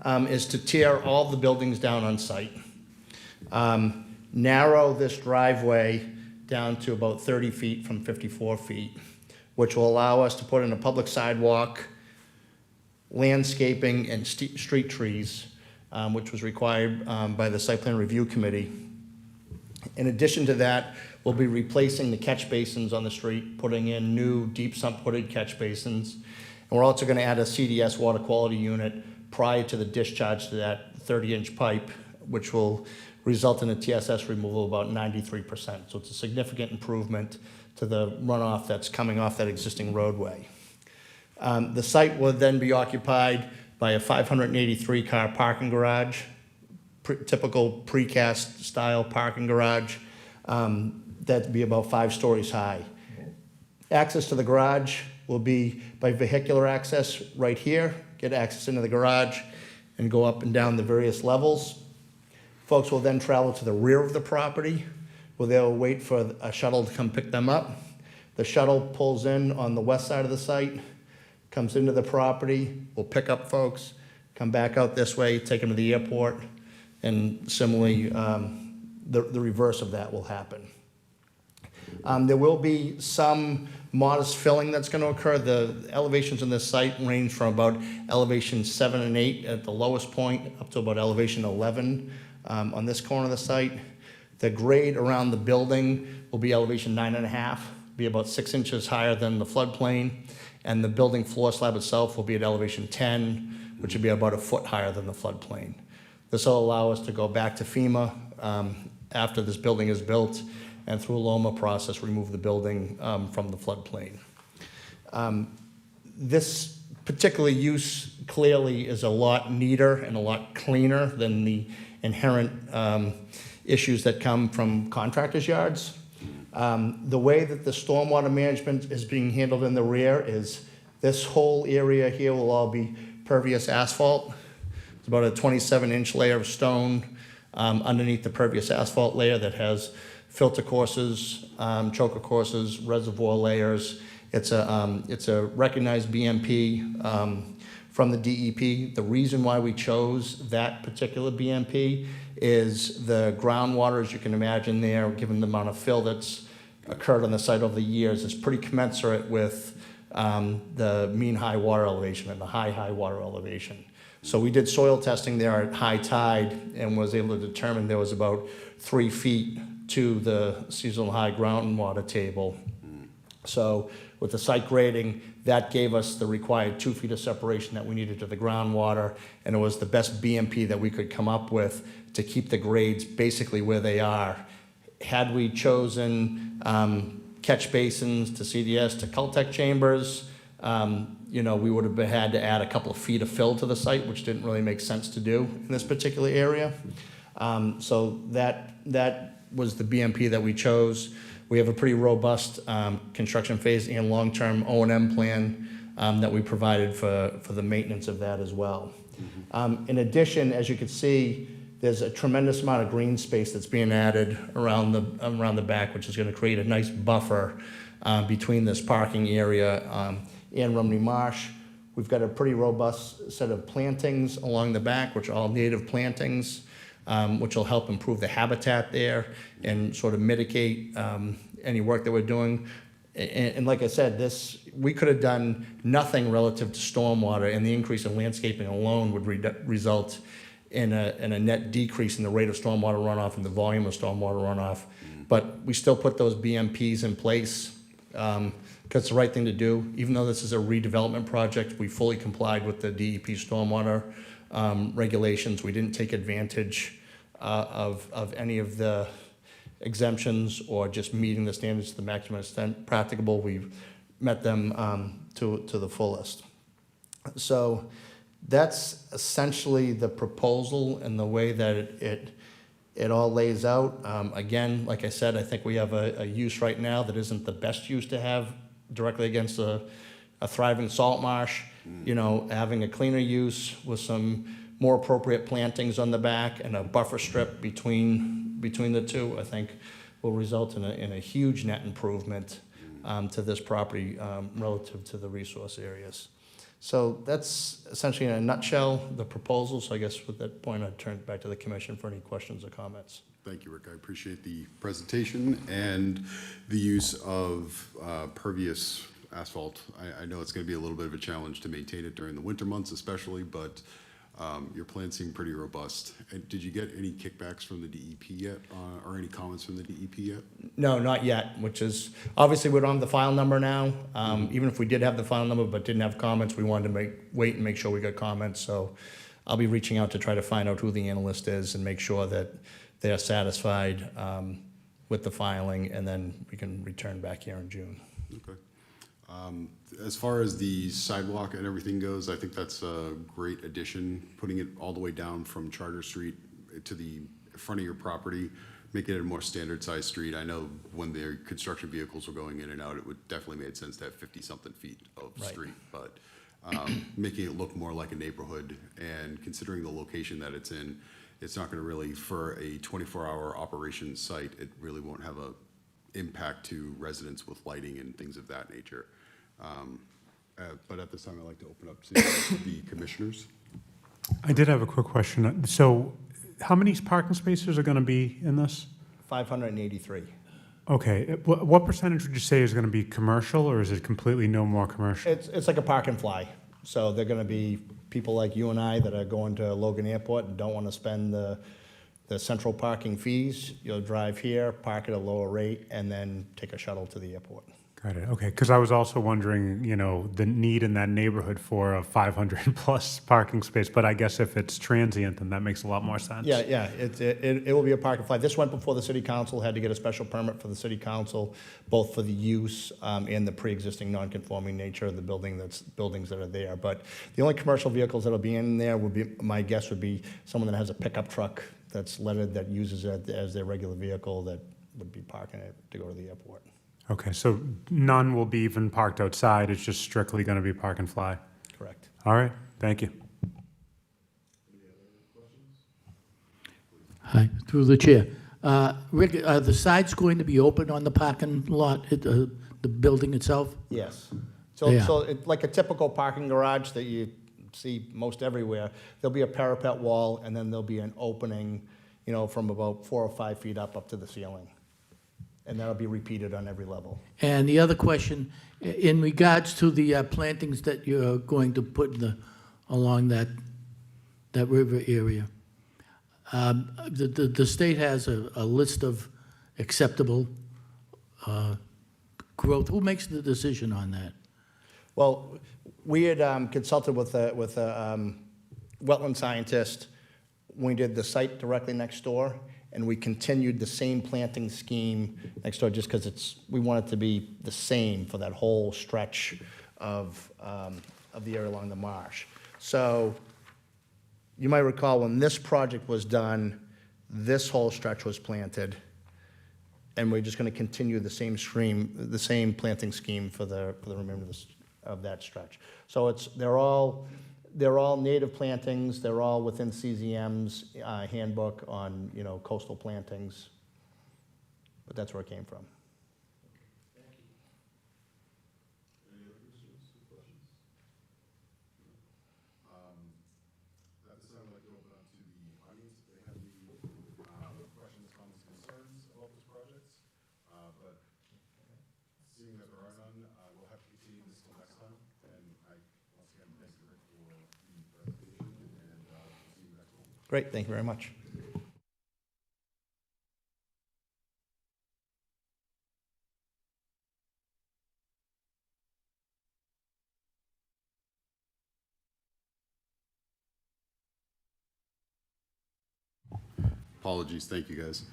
is to tear all the buildings down on site, narrow this driveway down to about 30 feet from 54 feet, which will allow us to put in a public sidewalk, landscaping, and street trees, which was required by the Site Plan Review Committee. In addition to that, we'll be replacing the catch basins on the street, putting in new deep sump hooded catch basins. And we're also going to add a CDS water quality unit prior to the discharge to that 30-inch pipe, which will result in a TSS removal of about 93%. So it's a significant improvement to the runoff that's coming off that existing roadway. The site will then be occupied by a 583-car parking garage, typical precast style parking garage, that'd be about 5 stories high. Access to the garage will be by vehicular access right here, get access into the garage and go up and down the various levels. Folks will then travel to the rear of the property where they'll wait for a shuttle to come pick them up. The shuttle pulls in on the west side of the site, comes into the property, will pick up folks, come back out this way, take them to the airport, and similarly, the reverse of that will happen. There will be some modest filling that's going to occur. The elevations in this site range from about elevation 7 and 8 at the lowest point up to about elevation 11 on this corner of the site. The grade around the building will be elevation 9.5, be about 6 inches higher than the floodplain, and the building floor slab itself will be at elevation 10, which would be about a foot higher than the floodplain. This will allow us to go back to FEMA after this building is built and through a LOMA process, remove the building from the floodplain. This particular use clearly is a lot neater and a lot cleaner than the inherent issues that come from contractors' yards. The way that the stormwater management is being handled in the rear is this whole area here will all be pervious asphalt. It's about a 27-inch layer of stone underneath the pervious asphalt layer that has filter courses, choker courses, reservoir layers. It's a recognized BMP from the DEP. The reason why we chose that particular BMP is the groundwater, as you can imagine there, given the amount of fill that's occurred on the site over the years, is pretty commensurate with the mean high water elevation and the high water elevation. So we did soil testing there at high tide and was able to determine there was about 3 feet to the seasonal high groundwater table. So with the site grading, that gave us the required 2 feet of separation that we needed to the groundwater, and it was the best BMP that we could come up with to keep the grades basically where they are. Had we chosen catch basins to CDS to Cultec chambers, we would have had to add a couple of feet of fill to the site, which didn't really make sense to do in this particular area. So that was the BMP that we chose. We have a pretty robust construction phase and long-term O&M plan that we provided for the maintenance of that as well. In addition, as you can see, there's a tremendous amount of green space that's being added around the back, which is going to create a nice buffer between this parking area and Rumney Marsh. We've got a pretty robust set of plantings along the back, which are all native plantings, which will help improve the habitat there and sort of mitigate any work that we're doing. And like I said, we could have done nothing relative to stormwater, and the increase in landscaping alone would result in a net decrease in the rate of stormwater runoff and the volume of stormwater runoff. But we still put those BMPs in place because it's the right thing to do. Even though this is a redevelopment project, we fully complied with the DEP stormwater regulations. We didn't take advantage of any of the exemptions or just meeting the standards to the maximum extent practicable. We've met them to the fullest. So that's essentially the proposal and the way that it all lays out. Again, like I said, I think we have a use right now that isn't the best use to have directly against a thriving salt marsh. Having a cleaner use with some more appropriate plantings on the back and a buffer strip between the two, I think will result in a huge net improvement to this property relative to the resource areas. So that's essentially in a nutshell the proposal. So I guess with that point, I'd turn it back to the commission for any questions or comments. Thank you, Rick. I appreciate the presentation and the use of pervious asphalt. I know it's going to be a little bit of a challenge to maintain it during the winter months especially, but your plans seem pretty robust. And did you get any kickbacks from the DEP yet, or any comments from the DEP yet? No, not yet, which is, obviously we don't have the file number now. Even if we did have the file number but didn't have comments, we wanted to wait and make sure we got comments. So I'll be reaching out to try to find out who the analyst is and make sure that they're satisfied with the filing, and then we can return back here in June. Okay. As far as the sidewalk and everything goes, I think that's a great addition, putting it all the way down from Charter Street to the front of your property, making it a more standard sized street. I know when the construction vehicles were going in and out, it would definitely made sense to have 50-something feet of Right. street, but making it look more like a neighborhood, and considering the location that it's in, it's not gonna really, for a 24-hour operation site, it really won't have a impact to residents with lighting and things of that nature. But at this time, I'd like to open up to the commissioners. I did have a quick question. So how many parking spaces are going to be in this? 583. Okay, what percentage would you say is going to be commercial, or is it completely no more commercial? It's like a park and fly. So they're gonna be people like you and I that are going to Logan Airport and don't wanna spend the central parking fees. You'll drive here, park at a lower rate, and then take a shuttle to the airport. Got it, okay, because I was also wondering, the need in that neighborhood for a 500-plus parking space, but I guess if it's transient, then that makes a lot more sense. Yeah, it will be a park and fly. This went before the city council, had to get a special permit for the city council, both for the use and the pre-existing non-conforming nature of the buildings that are there. But the only commercial vehicles that'll be in there would be, my guess would be someone that has a pickup truck that's lettered, that uses it as their regular vehicle, that would be parking it to go to the airport. Okay, so none will be even parked outside, it's just strictly going to be park and fly? Correct. All right, thank you. Hi, through the chair. Rick, are the sides going to be open on the parking lot, the building itself? Yes. They are. So it's like a typical parking garage that you see most everywhere. There'll be a parapet wall, and then there'll be an opening, from about 4 or 5 feet up to the ceiling. And that'll be repeated on every level. And the other question, in regards to the plantings that you're going to put along that river area, the state has a list of acceptable growth. Who makes the decision on that? Well, we had consulted with a wetland scientist when we did the site directly next door, and we continued the same planting scheme next door just because we want it to be the same for that whole stretch of the area along the marsh. So you might recall when this project was done, this whole stretch was planted, and we're just going to continue the same planting scheme for the remainder of that stretch. So they're all native plantings. They're all within CZM's handbook on coastal plantings, but that's where it came from. At this time, I'd like to open up to the audience if they have any questions, comments, concerns about this project. But seeing that there are none, we'll have to continue this till next time. And I, once again, thank you, Rick, for the presentation, and we'll see you next week. Great, thank you very much. Apologies, thank you, guys.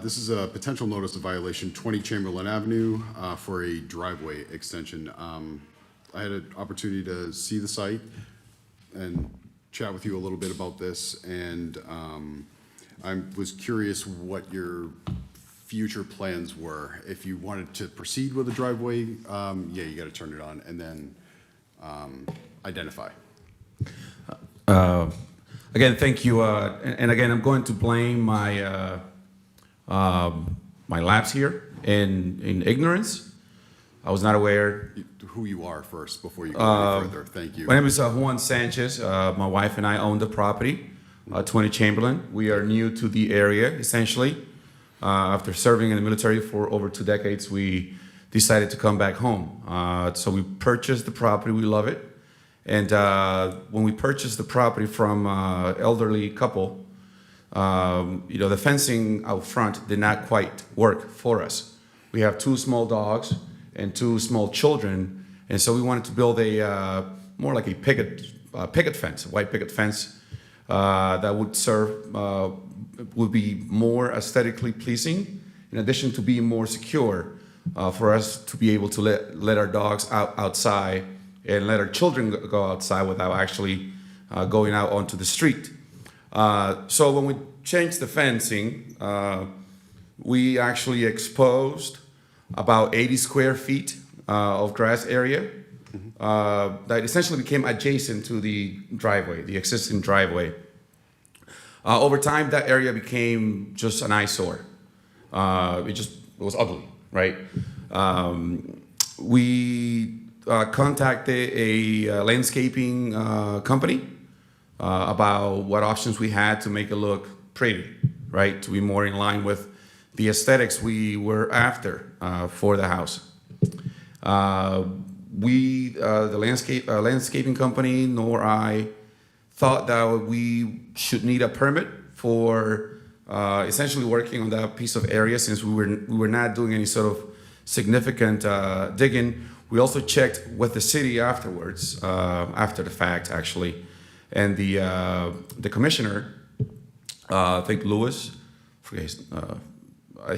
This is a potential notice of violation, 20 Chamberlain Avenue, for a driveway extension. I had an opportunity to see the site and chat with you a little bit about this, and I was curious what your future plans were. If you wanted to proceed with a driveway, yeah, you gotta turn it on, and then identify. Again, thank you. And again, I'm going to blame my my lapse here in ignorance. I was not aware. Who you are first before you go any further. Thank you. My name is Juan Sanchez. My wife and I own the property, 20 Chamberlain. We are new to the area, essentially. After serving in the military for over 2 decades, we decided to come back home. So we purchased the property. We love it. And when we purchased the property from an elderly couple, the fencing out front did not quite work for us. We have 2 small dogs and 2 small children, and so we wanted to build a more like a picket fence, a white picket fence, that would serve, would be more aesthetically pleasing, in addition to being more secure for us to be able to let our dogs outside and let our children go outside without actually going out onto the street. So when we changed the fencing, we actually exposed about 80 square feet of grass area that essentially became adjacent to the driveway, the existing driveway. Over time, that area became just an eyesore. It was ugly, right? We contacted a landscaping company about what options we had to make it look pretty, right? To be more in line with the aesthetics we were after for the house. The landscaping company nor I thought that we should need a permit for essentially working on that piece of area, since we were not doing any sort of significant digging. We also checked with the city afterwards, after the fact actually, and the commissioner, I think Lewis,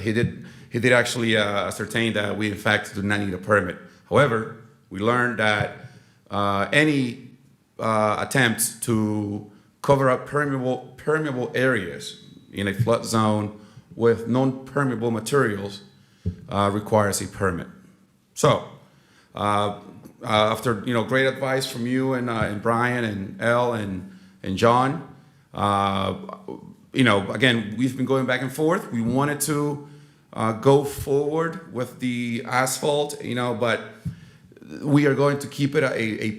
he did actually ascertain that we in fact do not need a permit. However, we learned that any attempt to cover up permeable areas in a flood zone with non-permeable materials requires a permit. So, after great advice from you and Brian and Elle and John, again, we've been going back and forth. We wanted to go forward with the asphalt, but we are going to keep it a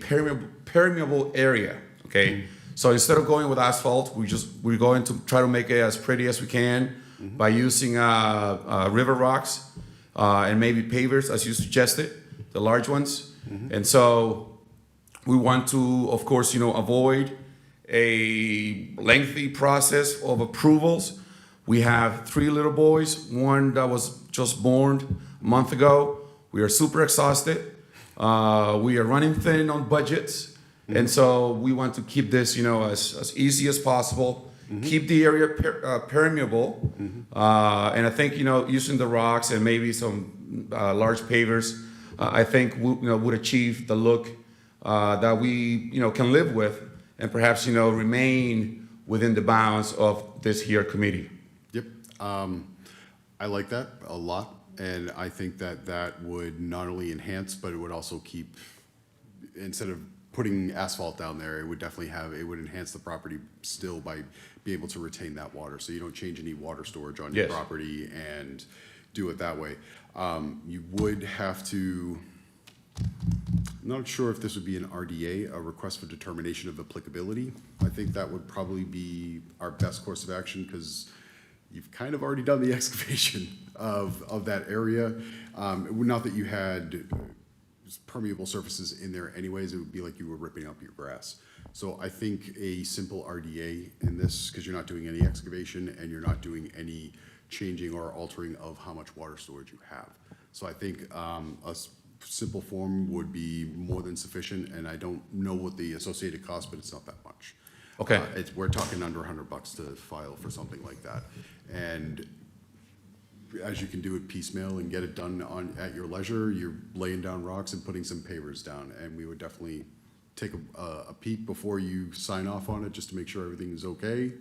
permeable area, okay? So instead of going with asphalt, we're going to try to make it as pretty as we can by using river rocks and maybe pavers, as you suggested, the large ones. And so we want to, of course, avoid a lengthy process of approvals. We have 3 little boys, one that was just born a month ago. We are super exhausted. We are running thin on budgets. And so we want to keep this, as easy as possible, keep the area permeable. And I think, using the rocks and maybe some large pavers, I think would achieve the look that we, can live with, and perhaps, remain within the bounds of this here committee. Yep. I like that a lot, and I think that would not only enhance, but it would also keep, instead of putting asphalt down there, it would enhance the property still by being able to retain that water, so you don't change any water storage on your Yes. property and do it that way. You would have to, I'm not sure if this would be an RDA, a request for determination of applicability. I think that would probably be our best course of action, because you've kind of already done the excavation of that area. Not that you had permeable surfaces in there anyways, it would be like you were ripping up your grass. So I think a simple RDA in this, because you're not doing any excavation and you're not doing any changing or altering of how much water storage you have. So I think simple form would be more than sufficient, and I don't know what the associated cost, but it's not that much. Okay. We're talking under $100 to file for something like that. And as you can do it piecemeal and get it done at your leisure, you're laying down rocks and putting some pavers down, and we would definitely take a peek before you sign off on it, just to make sure everything is okay.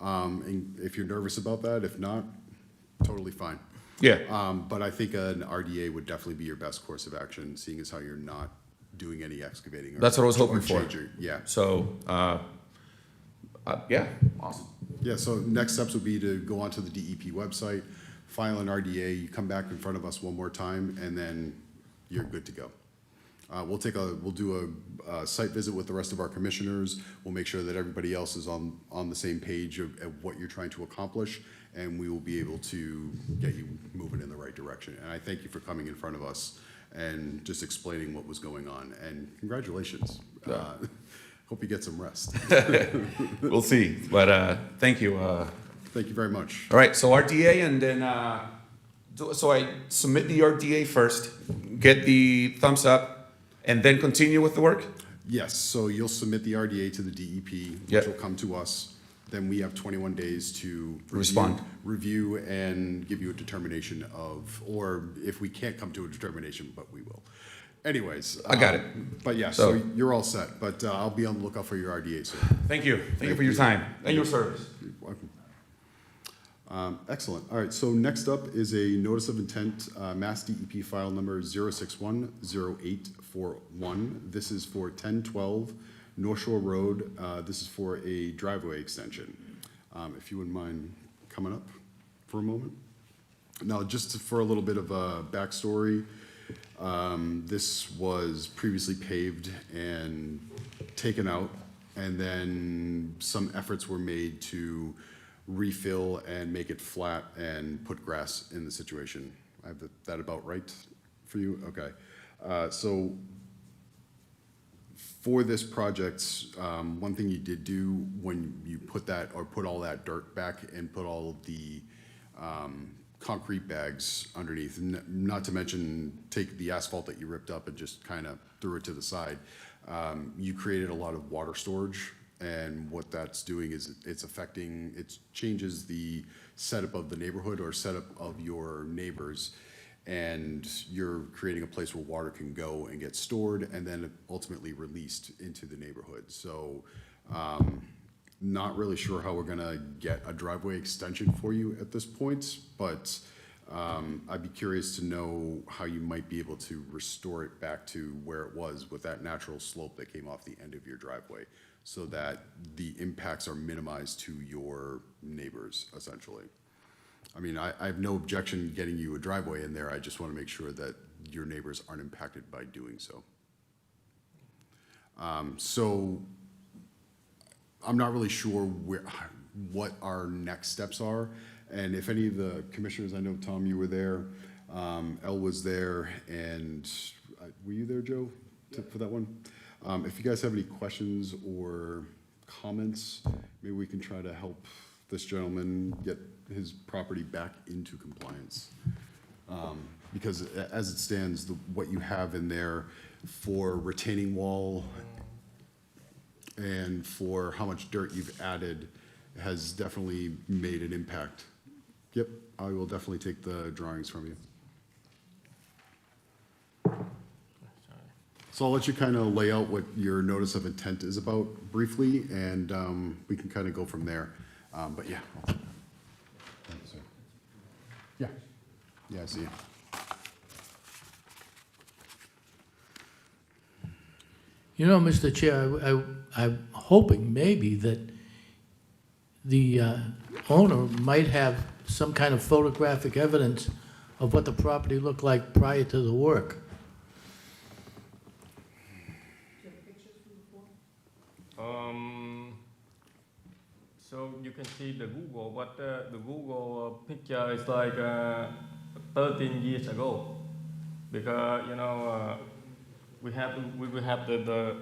And if you're nervous about that, if not, totally fine. Yeah. But I think an RDA would definitely be your best course of action, seeing as how you're not doing any excavating. That's what I was hoping or for. changing. Yeah. So, yeah, awesome. Yeah, so next steps would be to go onto the DEP website, file an RDA, you come back in front of us one more time, and then you're good to go. We'll do a site visit with the rest of our commissioners. We'll make sure that everybody else is on the same page of what you're trying to accomplish, and we will be able to get you moving in the right direction. And I thank you for coming in front of us and just explaining what was going on, and congratulations. Hope you get some rest. We'll see, but thank you. Thank you very much. All right, so RDA, and then, so I submit the RDA first, get the thumbs up, and then continue with the work? Yes, so you'll submit the RDA to the DEP, Yep. which will come to us. Then we have 21 days to Respond. review and give you a determination of, or if we can't come to a determination, but we will. Anyways. I got it. But yeah, so So- you're all set, but I'll be on the lookout for your RDA soon. Thank you. Thank you for your time and your service. You're welcome. Excellent. All right, so next up is a notice of intent, Mass DEP file number 0610841. This is for 1012 North Shore Road. This is for a driveway extension. If you wouldn't mind coming up for a moment. Now, just for a little bit of a backstory, this was previously paved and taken out, and then some efforts were made to refill and make it flat and put grass in the situation. I have that about right for you? Okay. So for this project, one thing you did do when you put that, or put all that dirt back and put all of the concrete bags underneath, not to mention take the asphalt that you ripped up and just kind of threw it to the side, you created a lot of water storage. And what that's doing is it changes the setup of the neighborhood or setup of your neighbors. And you're creating a place where water can go and get stored and then ultimately released into the neighborhood. So, not really sure how we're gonna get a driveway extension for you at this point, but I'd be curious to know how you might be able to restore it back to where it was with that natural slope that came off the end of your driveway, so that the impacts are minimized to your neighbors, essentially. I mean, I have no objection getting you a driveway in there, I just wanna make sure that your neighbors aren't impacted by doing so. So, I'm not really sure what our next steps are, and if any of the commissioners, I know, Tom, you were there, Elle was there, and, were you there, Joe, for that one? If you guys have any questions or comments, maybe we can try to help this gentleman get his property back into compliance. Because as it stands, what you have in there for retaining wall and for how much dirt you've added has definitely made an impact. Yep, I will definitely take the drawings from you. So I'll let you kind of lay out what your notice of intent is about briefly, and we can kind of go from there. But yeah. Thank you, sir. Yeah. Yeah, I see you. You know, Mr. Chair, I'm hoping maybe that the owner might have some kind of photographic evidence of what the property looked like prior to the work. So you can see the Google, but the Google picture is like 13 years ago, because we have the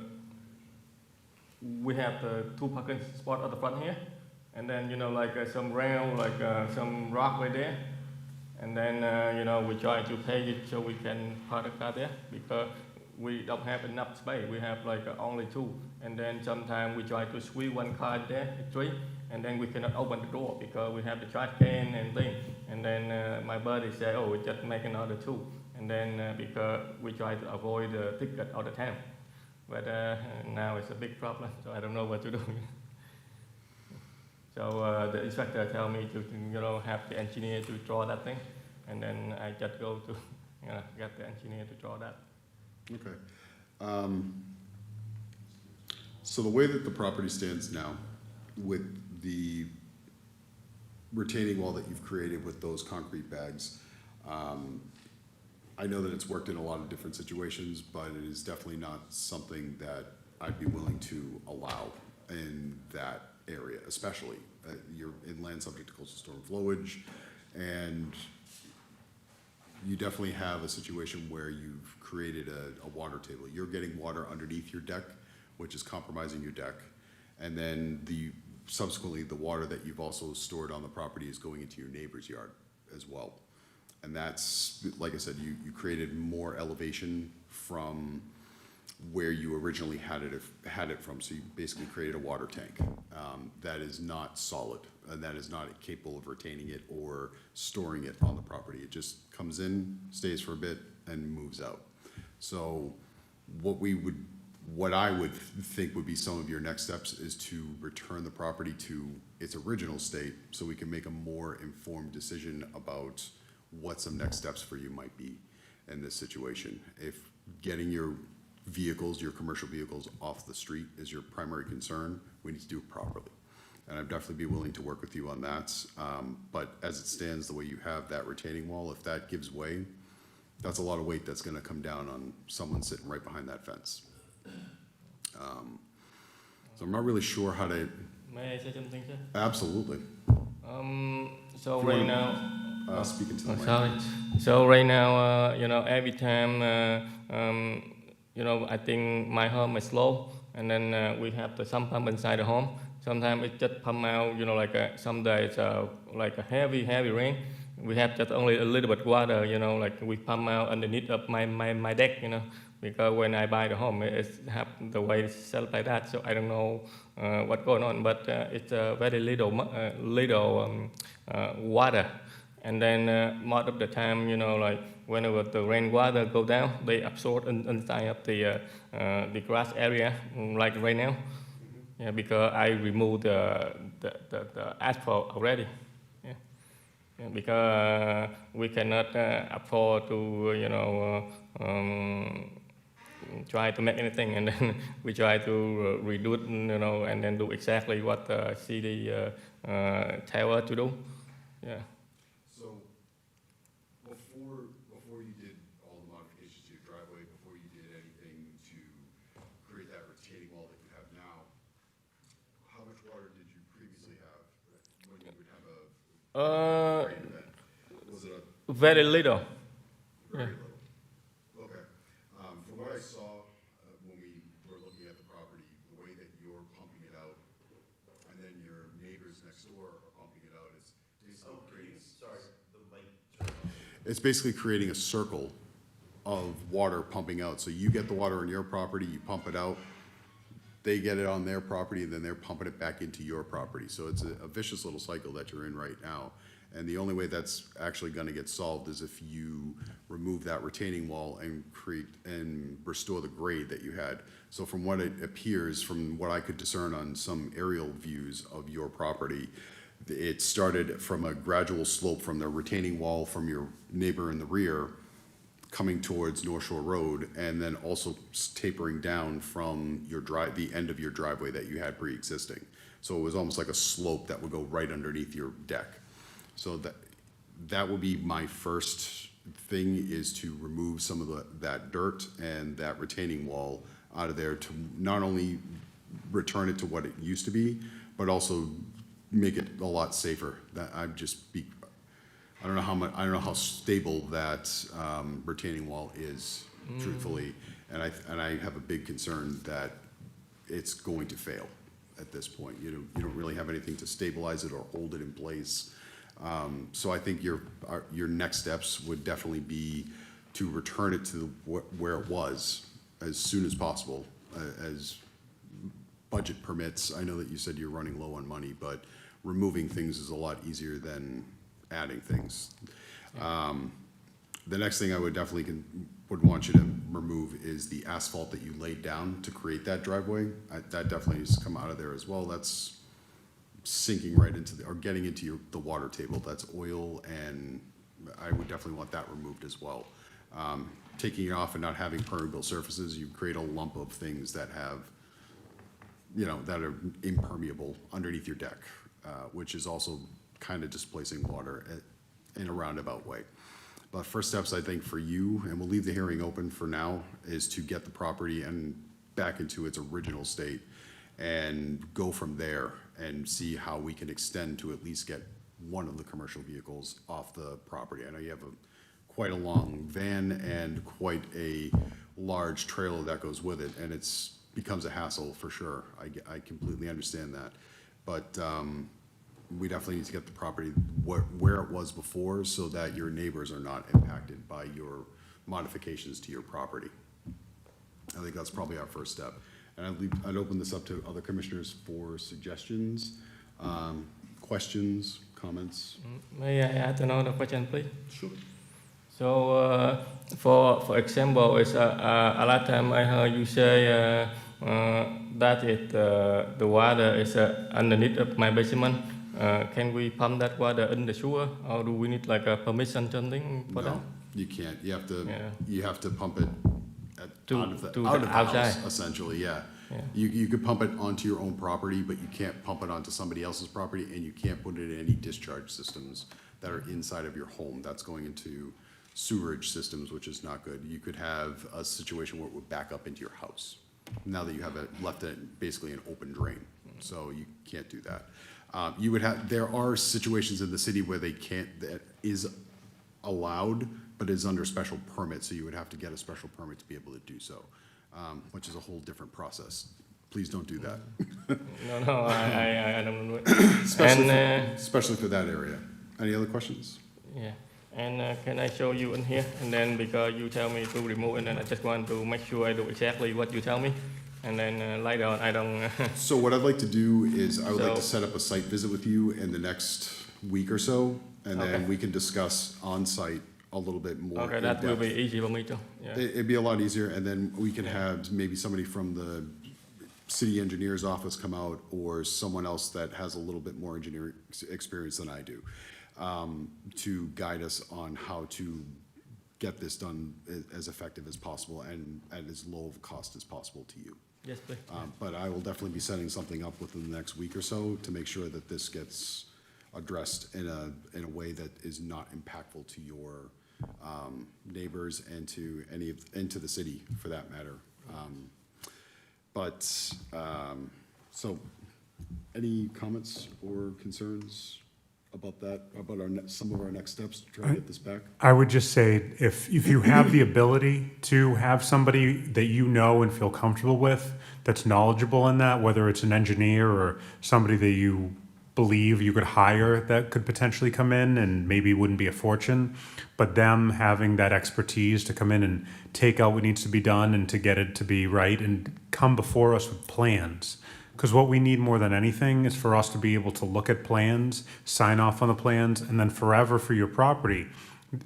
two parking spots at the front here, and then some rail, some rock right there, and then we try to pay it so we can park the car there, because we don't have enough space. We have only two, and then sometimes we try to squeeze one car there, three, and then we cannot open the door because we have the trash can and thing. And then my buddy said, "Oh, we just make another two," and then because we try to avoid the ticket all the time, but now it's a big problem, so I don't know what to do. So the inspector tell me to have the engineer to draw that thing, and then I just go to get the engineer to draw that. Okay. So the way that the property stands now, with the retaining wall that you've created with those concrete bags, I know that it's worked in a lot of different situations, but it is definitely not something that I'd be willing to allow in that area, especially. You're in land subject to coastal storm flowage, and you definitely have a situation where you've created a water table. You're getting water underneath your deck, which is compromising your deck. And then subsequently, the water that you've also stored on the property is going into your neighbor's yard as well. And that's, like I said, you created more elevation from where you originally had it from. So you basically created a water tank that is not solid and that is not capable of retaining it or storing it on the property. It just comes in, stays for a bit, and moves out. So what I would think would be some of your next steps is to return the property to its original state so we can make a more informed decision about what some next steps for you might be in this situation. If getting your vehicles, your commercial vehicles off the street is your primary concern, we need to do it properly. And I'd definitely be willing to work with you on that. But as it stands, the way you have that retaining wall, if that gives way, that's a lot of weight that's gonna come down on someone sitting right behind that fence. So I'm not really sure how to, May I say something, sir? absolutely. So If you right wanna- now, Speaking to the mic. sorry. So right now, every time, I think my home is low, and then we have the sump pump inside the home. Sometimes it just pump out, some days like a heavy rain. We have just only a little bit water, like we pump out underneath of my deck, because when I buy the home, it's have the way it's set up like that. So I don't know what's going on, but it's very little water. And then most of the time, like whenever the rainwater go down, they absorb inside of the grass area, like right now. Yeah, because I removed the asphalt already. Yeah, because we cannot afford to, try to make anything, and then we try to reduce, and then do exactly what the city tell us to do. Yeah. So before you did all the modifications to your driveway, before you did anything to create that retaining wall that you have now, how much water did you previously have when you would have a rain event? Was it a Very little. very little? Okay. From what I saw when we were looking at the property, the way that you're pumping it out, and then your neighbors next door are pumping it out, it's basically creating. It's basically creating a circle of water pumping out. So you get the water on your property, you pump it out, they get it on their property, and then they're pumping it back into your property. So it's a vicious little cycle that you're in right now. And the only way that's actually gonna get solved is if you remove that retaining wall and restore the grade that you had. So from what it appears, from what I could discern on some aerial views of your property, it started from a gradual slope from the retaining wall from your neighbor in the rear coming towards North Shore Road, and then also tapering down from the end of your driveway that you had pre-existing. So it was almost like a slope that would go right underneath your deck. So that would be my first thing, is to remove some of that dirt and that retaining wall out of there to not only return it to what it used to be, but also make it a lot safer. I don't know how stable that retaining wall is, truthfully, and I have a big concern that it's going to fail at this point. You don't really have anything to stabilize it or hold it in place. So I think your next steps would definitely be to return it to where it was as soon as possible, as budget permits. I know that you said you're running low on money, but removing things is a lot easier than adding things. The next thing I would definitely would want you to remove is the asphalt that you laid down to create that driveway. That definitely needs to come out of there as well. That's sinking right into or getting into the water table. That's oil, and I would definitely want that removed as well. Taking it off and not having permeable surfaces, you create a lump of things that have, that are impermeable underneath your deck, which is also kind of displacing water in a roundabout way. But first steps, I think, for you, and we'll leave the hearing open for now, is to get the property and back into its original state and go from there and see how we can extend to at least get one of the commercial vehicles off the property. I know you have quite a long van and quite a large trailer that goes with it, and becomes a hassle for sure. I completely understand that. But we definitely need to get the property where it was before so that your neighbors are not impacted by your modifications to your property. I think that's probably our first step. And I'd open this up to other commissioners for suggestions, questions, comments. May I add another question, please? Sure. So, for example, is a lot of time I heard you say that the water is underneath of my basement. Can we pump that water in the sewer, or do we need like a permission something for that? No, you can't. Yeah. You have to pump it To- out of the to out the of the house, outside. essentially, yeah. Yeah. You could pump it onto your own property, but you can't pump it onto somebody else's property, and you can't put it in any discharge systems that are inside of your home. That's going into sewerage systems, which is not good. You could have a situation where it would back up into your house, now that you have it, left it basically an open drain. So you can't do that. You would have, there are situations in the city where they can't, that is allowed, but is under special permit, so you would have to get a special permit to be able to do so, which is a whole different process. Please don't do that. No, I don't do it. Especially, And, especially for that area. Any other questions? yeah, and can I show you in here? And then because you tell me to remove, and then I just want to make sure I do exactly what you tell me. And then later on, I don't. So what I'd like to do is I would like to So- set up a site visit with you in the next week or so, and then Okay. we can discuss on-site a little bit more Okay, in that will depth. be easy for me too. Yeah. It'd be a lot easier, and then we can have maybe somebody from the city engineer's office come out, or someone else that has a little bit more engineering experience than I do, to guide us on how to get this done as effective as possible and at as low of a cost as possible to you. Yes, please. But I will definitely be setting something up within the next week or so to make sure that this gets addressed in a way that is not impactful to your neighbors and to the city for that matter. So any comments or concerns about that, about some of our next steps to try to get this back? I would just say, if you have the ability to have somebody that you know and feel comfortable with, that's knowledgeable in that, whether it's an engineer or somebody that you believe you could hire that could potentially come in and maybe wouldn't be a fortune, but them having that expertise to come in and take out what needs to be done and to get it to be right and come before us with plans. Because what we need more than anything is for us to be able to look at plans, sign off on the plans, and then forever for your property.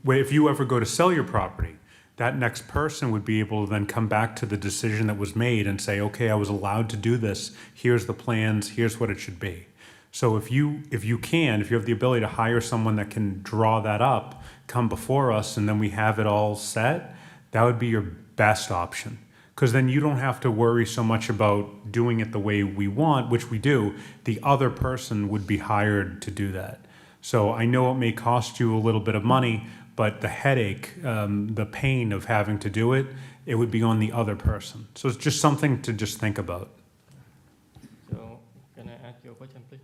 If you ever go to sell your property, that next person would be able to then come back to the decision that was made and say, okay, I was allowed to do this. Here's the plans. Here's what it should be. So if you have the ability to hire someone that can draw that up, come before us, and then we have it all set, that would be your best option. Because then you don't have to worry so much about doing it the way we want, which we do. The other person would be hired to do that. So I know it may cost you a little bit of money, but the headache, the pain of having to do it, it would be on the other person. So it's just something to just think about. So can I ask you a question, please?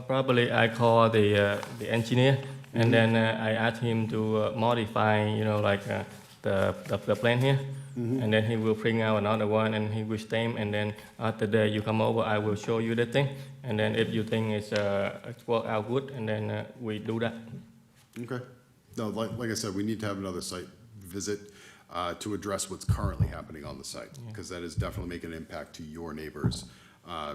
Probably I call the engineer, and then I ask him to modify, the plan here, and then he will bring out another one, and he will stamp, and then after that you come over, I will show you the thing, and then if you think it's work out good, and then we do that. Okay. No, like I said, we need to have another site visit to address what's currently happening on the site, because that is definitely making an impact to your neighbors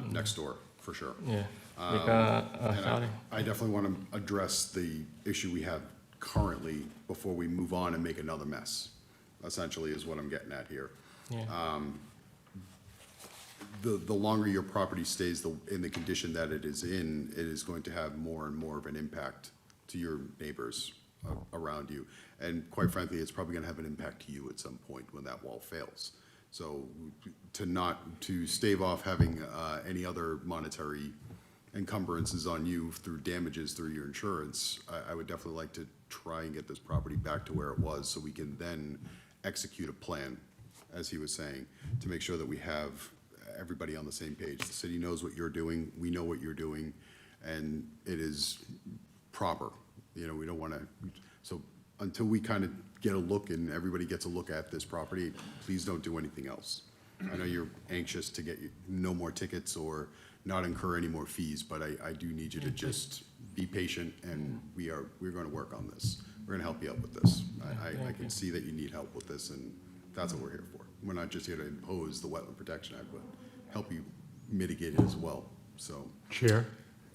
next door, for sure. Yeah. And Sorry. I definitely want to address the issue we have currently before we move on and make another mess, essentially is what I'm getting at here. Yeah. The longer your property stays in the condition that it is in, it is going to have more and more of an impact to your neighbors around you. And quite frankly, it's probably gonna have an impact to you at some point when that wall fails. So to stave off having any other monetary encumbrances on you through damages through your insurance, I would definitely like to try and get this property back to where it was, so we can then execute a plan, as he was saying, to make sure that we have everybody on the same page. The city knows what you're doing, we know what you're doing, and it is proper. We don't want to, so until we kind of get a look and everybody gets a look at this property, please don't do anything else. I know you're anxious to get no more tickets or not incur any more fees, but I do need you to just be patient, and we're going to work on this. We're going to help you out with this. I can see that you need help with this, and That's what we're here for. We're not just here to impose the Wetland Protection Act, but help you mitigate it as well. So, Chair,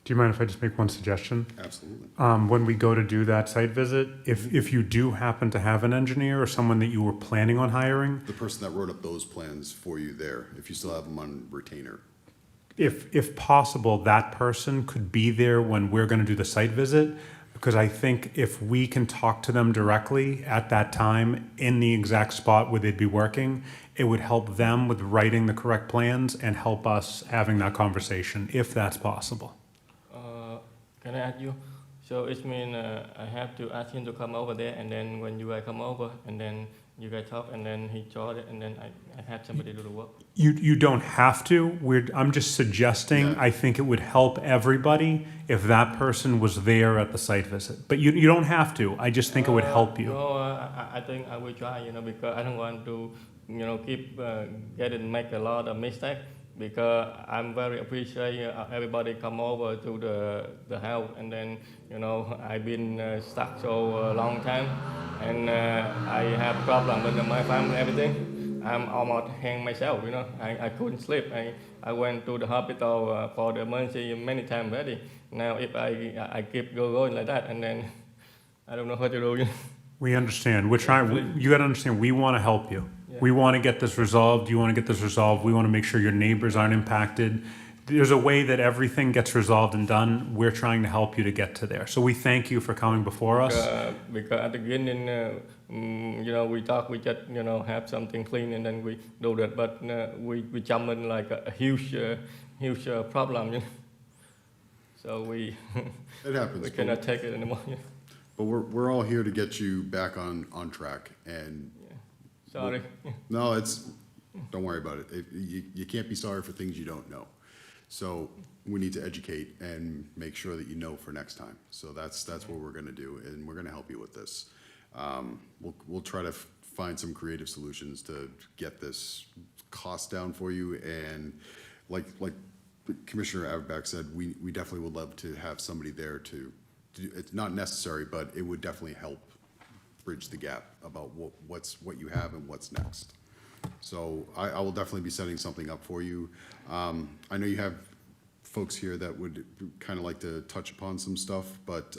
do you mind if I just make one suggestion? absolutely. When we go to do that site visit, if you do happen to have an engineer or someone that you were planning on hiring, The person that wrote up those plans for you there, if you still have them on retainer. if possible, that person could be there when we're going to do the site visit, because I think if we can talk to them directly at that time in the exact spot where they'd be working, it would help them with writing the correct plans and help us having that conversation, if that's possible. Can I ask you? So it means I have to ask him to come over there, and then when you guys come over, and then you guys talk, and then he draw it, and then I have somebody do the work. You don't have to. I'm just suggesting, Yeah. I think it would help everybody if that person was there at the site visit. But you don't have to. I just think it would help you. No, I think I will try, because I don't want to, keep getting make a lot of mistakes. Because I'm very appreciate everybody come over to the house, and then I've been stuck so long time, and I have problem with my family, everything. I'm almost hang myself, I couldn't sleep. I went to the hospital for the emergency many times already. Now if I keep going like that, and then I don't know what to do. We understand. We're trying, you gotta understand, we wanna help you. We wanna get this resolved, you wanna get this resolved, we wanna make sure your neighbors aren't impacted. There's a way that everything gets resolved and done. We're trying to help you to get to there. So we thank you for coming before us. Because at the beginning, we thought we just, have something clean and then we do that, but we jump in like a huge problem, So we It happens. we cannot take it anymore. But we're all here to get you back on track, and Sorry. no, don't worry about it. You can't be sorry for things you don't know. So we need to educate and make sure that you know for next time. So that's what we're gonna do, and we're gonna help you with this. We'll try to find some creative solutions to get this cost down for you, and like Commissioner Averbach said, we definitely would love to have somebody there to do, it's not necessary, but it would definitely help bridge the gap about what you have and what's next. So I will definitely be setting something up for you. I know you have folks here that would kind of like to touch upon some stuff, but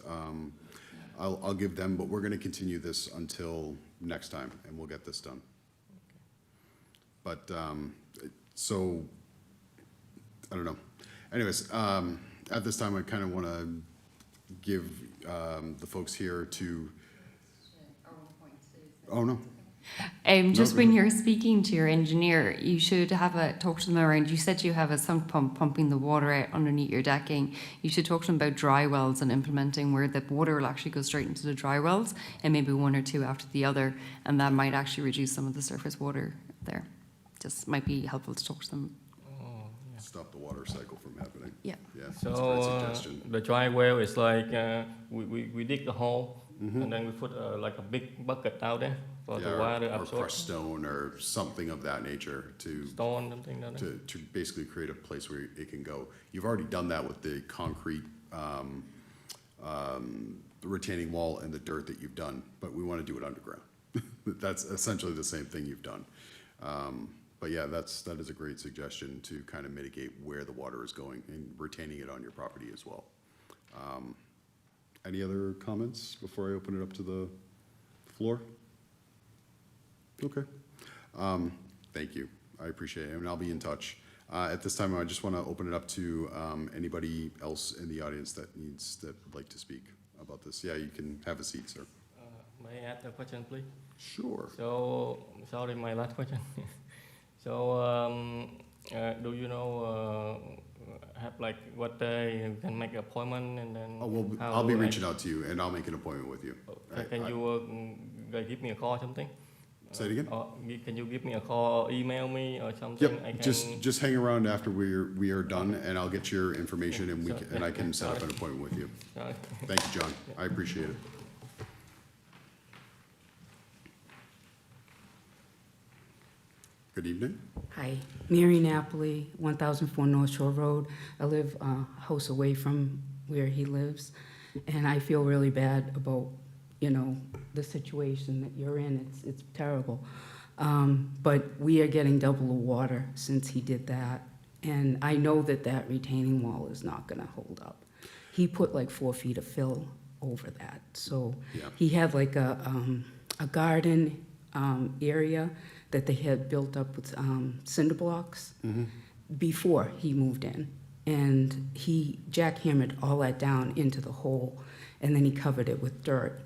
I'll give them, but we're gonna continue this until next time, and we'll get this done. But, so, I don't know. Anyways, at this time, I kind of want to give the folks here to, oh, no. Just No, when go you're speaking to your engineer, you should talk to them around. You said you have a sump pump pumping the water out underneath your decking. You should talk to them about dry wells and implementing where the water will actually go straight into the dry wells, and maybe one or two after the other, and that might actually reduce some of the surface water there. Just might be helpful to talk to them. Stop the water cycle from happening. Yeah. Yeah, that's a great So suggestion. the dry well is like we dig the hole, and then we put like a big bucket out there for Yeah, the water or absorb. crushed stone or something of that nature Stone, something like that. to basically create a place where it can go. You've already done that with the concrete, the retaining wall and the dirt that you've done, but we want to do it underground. That's essentially the same thing you've done. But yeah, that is a great suggestion to kind of mitigate where the water is going and retaining it on your property as well. Any other comments before I open it up to the floor? Okay. Thank you. I appreciate it, and I'll be in touch. At this time, I just want to open it up to anybody else in the audience that would like to speak about this. Yeah, you can have a seat, sir. May I ask a question, please? Sure. So, sorry, my last question. So, do you know, have like what day you can make an appointment, and then? Oh, well, how I'll be do I- reaching out to you, and I'll make an appointment with you. Can you give me a call or something? Say it again? Or can you give me a call, or email me or something? I Yep, can. just hang around after we are done, and I'll get your information, and Sure. and I can set up an appointment with you. Sorry. Thank you, John. I appreciate it. Good evening. Hi, Mary Napoli, 1004 North Shore Road. I live a house away from where he lives, and I feel really bad about, the situation that you're in. It's terrible. But we are getting double the water since he did that. And I know that that retaining wall is not gonna hold up. He put like 4 feet of fill over that. So Yeah. he had like a garden area that they had built up with cinder blocks before he moved in. And he jackhammered all that down into the hole, and then he covered it with dirt.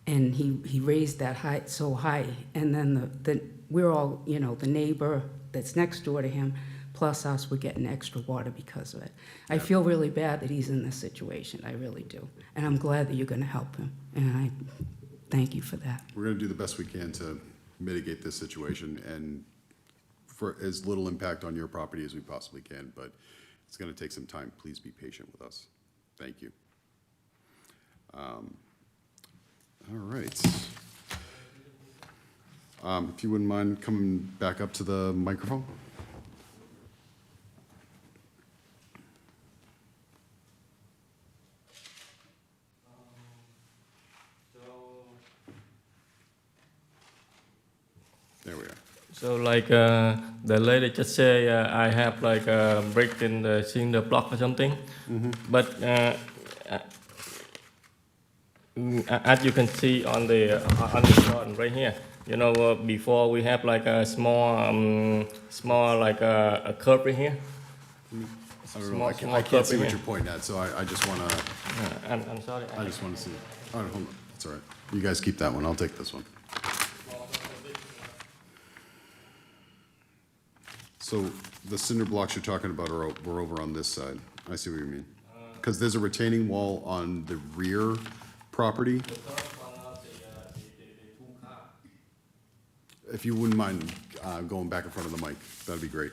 And he raised that height so high, and then we're all, you know, the neighbor that's next door to him, plus us, we're getting extra water because of it. I feel really bad that he's in this situation, I really do. And I'm glad that you're gonna help him, and I thank you for that. We're gonna do the best we can to mitigate this situation and for as little impact on your property as we possibly can, but it's gonna take some time. Please be patient with us. Thank you. All right. If you wouldn't mind coming back up to the microphone? There we are. So like the lady just say I have like a break in the cinder block or something, but as you can see on the shot right here, you know, before we have like a small like a curve right here. I don't know, I can't see what you're pointing at, so I just wanna, I'm sorry. I just wanna see. All right, hold on, it's all right. You guys keep that one, I'll take this one. So the cinder blocks you're talking about were over on this side. I see what you mean. Because there's a retaining wall on the rear property. If you wouldn't mind going back in front of the mic, that'd be great.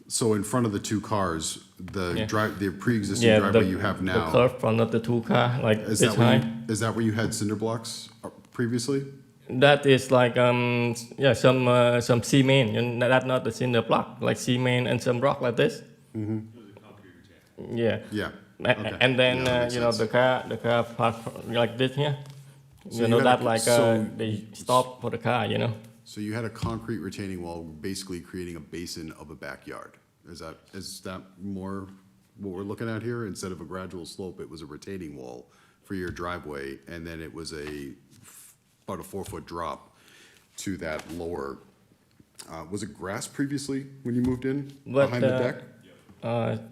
So in front of the two cars, the pre-existing driveway you have now. The curve front of the two car, like Is this that where high. is that where you had cinder blocks previously? That is like some cement, and that's not the cinder block, like cement and some rock like this. Yeah. Yeah. Okay. And then Yeah, you know sense. the car parked like this here. So you you know had that a- like so- they stop for the car, you know. So you had a concrete retaining wall, basically creating a basin of a backyard. Is that more what we're looking at here? Instead of a gradual slope, it was a retaining wall for your driveway, and then it was about a 4-foot drop to that lower. Was it grass previously when you moved in But, behind the deck?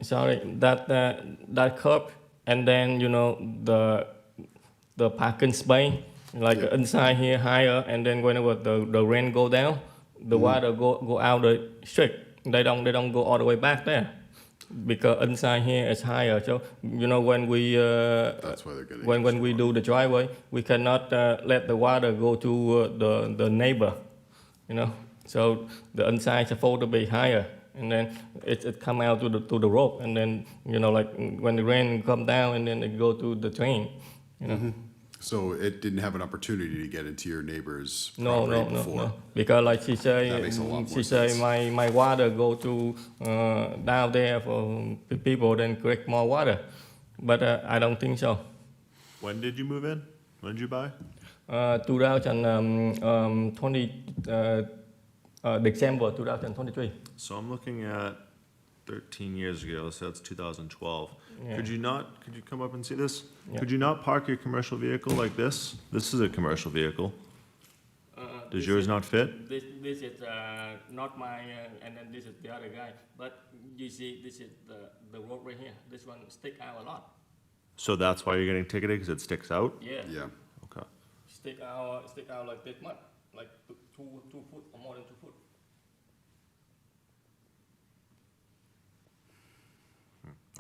Sorry, that curb, and then you know the parking space, like Yeah. inside here higher, and then whenever the rain go down, the water go out the street. They don't go all the way back there, because inside here is higher. So you know when we That's why they're getting. when we do the driveway, we cannot let the water go to the neighbor, you know. So the inside is supposed to be higher, and then it come out to the road, and then you know like when the rain come down, and then it go to the drain, you know. So it didn't have an opportunity to get into your neighbor's No, property before? no. Because like she That makes a lot say, more sense. my water go to down there for people, then collect more water. But I don't think so. When did you move in? When did you buy? 2020, December 2023. So I'm looking at 13 years ago, so that's 2012. Yeah. Could you come up and see this? Yeah. Could you not park your commercial vehicle like this? This is a commercial vehicle. Does yours not fit? This is not my, and then this is the other guy. But you see, this is the road right here. This one stick out a lot. So that's why you're getting ticketed, because it sticks out? Yeah. Yeah. Okay. Stick out like this much, like 2 foot or more than 2 foot.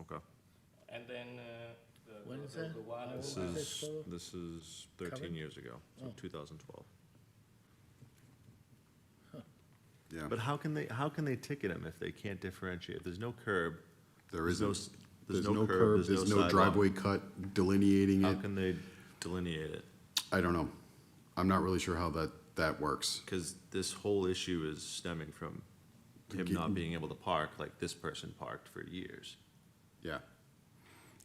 Okay. And then When is that? the water. This is 13 years ago, so 2012. Yeah. But how can they ticket him if they can't differentiate? There's no curb. There There's no isn't. s- There's no curb, there's no sidewalk. driveway cut delineating How it. can they delineate it? I don't know. I'm not really sure how that works. Because this whole issue is stemming from him not being able to park like this person parked for years. Yeah.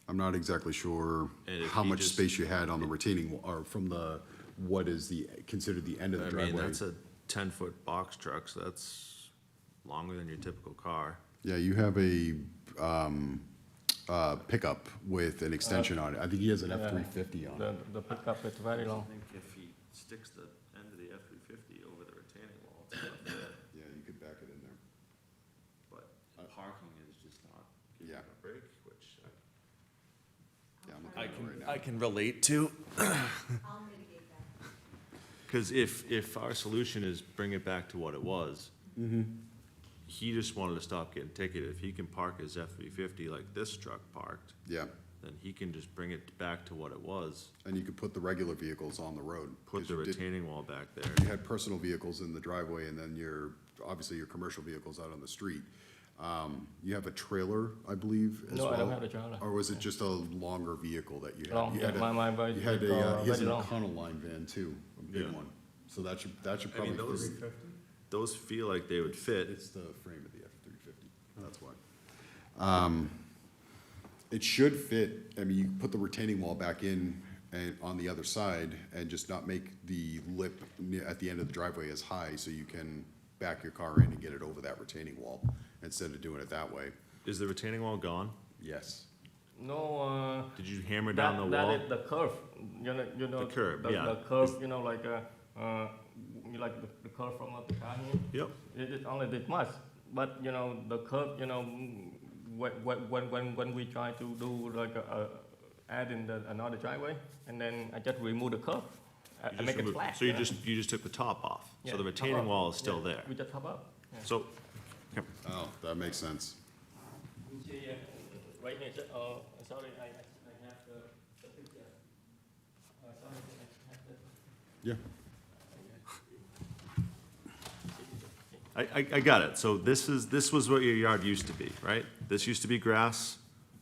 I'm not exactly sure And if how he much just- space you had on the retaining, or from the what is considered the end of the I driveway. mean, that's a 10-foot box truck, so that's longer than your typical car. Yeah, you have a pickup with an extension on it. I think he has an F-350 on it. The pickup is very long. I think if he sticks the end of the F-350 over the retaining wall, it's not bad, Yeah, you could back it in there. but parking is just not Yeah. giving a break, which Yeah, I'm looking at it right now. I can relate to. Because if our solution is bring it back to what it was, he just wanted to stop getting ticketed. If he can park his F-350 like this truck parked, Yeah, then he can just bring it back to what it was, and you could put the regular vehicles on the road. put 'cause the you did- retaining wall back there. You had personal vehicles in the driveway, and then obviously your commercial vehicles out on the street. You have a trailer, I believe, as well? No, I don't have a trailer. Or was it just a longer vehicle that you had? Long, You yeah, had a- my bike You had is, he has very a long. Econo line van too, a big Yeah. one. So that should I mean, probably. those feel like they would fit. It's the frame of the F-350, that's why. It should fit, I mean, you put the retaining wall back in and on the other side and just not make the lip at the end of the driveway as high so you can back your car in and get it over that retaining wall instead of doing it that way. Is the retaining wall gone? Yes. No, Did you hammer down the that wall? is the curve, you know. The curve, yeah. The curve, you know, like, the curve from the car here. Yep. It is only this much, but, you know, the curve, you know, when we try to do like add in another driveway, and then I just remove the curve, I You just make it removed- flat. So you know? just took the top off, Yeah, so the top retaining up. wall is still Yeah, there. We just top up. Yeah. So, Oh, that makes sense. You see, right here, sorry, I have the picture. Sorry, I have the. Yeah. I got it. So this was what your yard used to be, right? This used to be grass,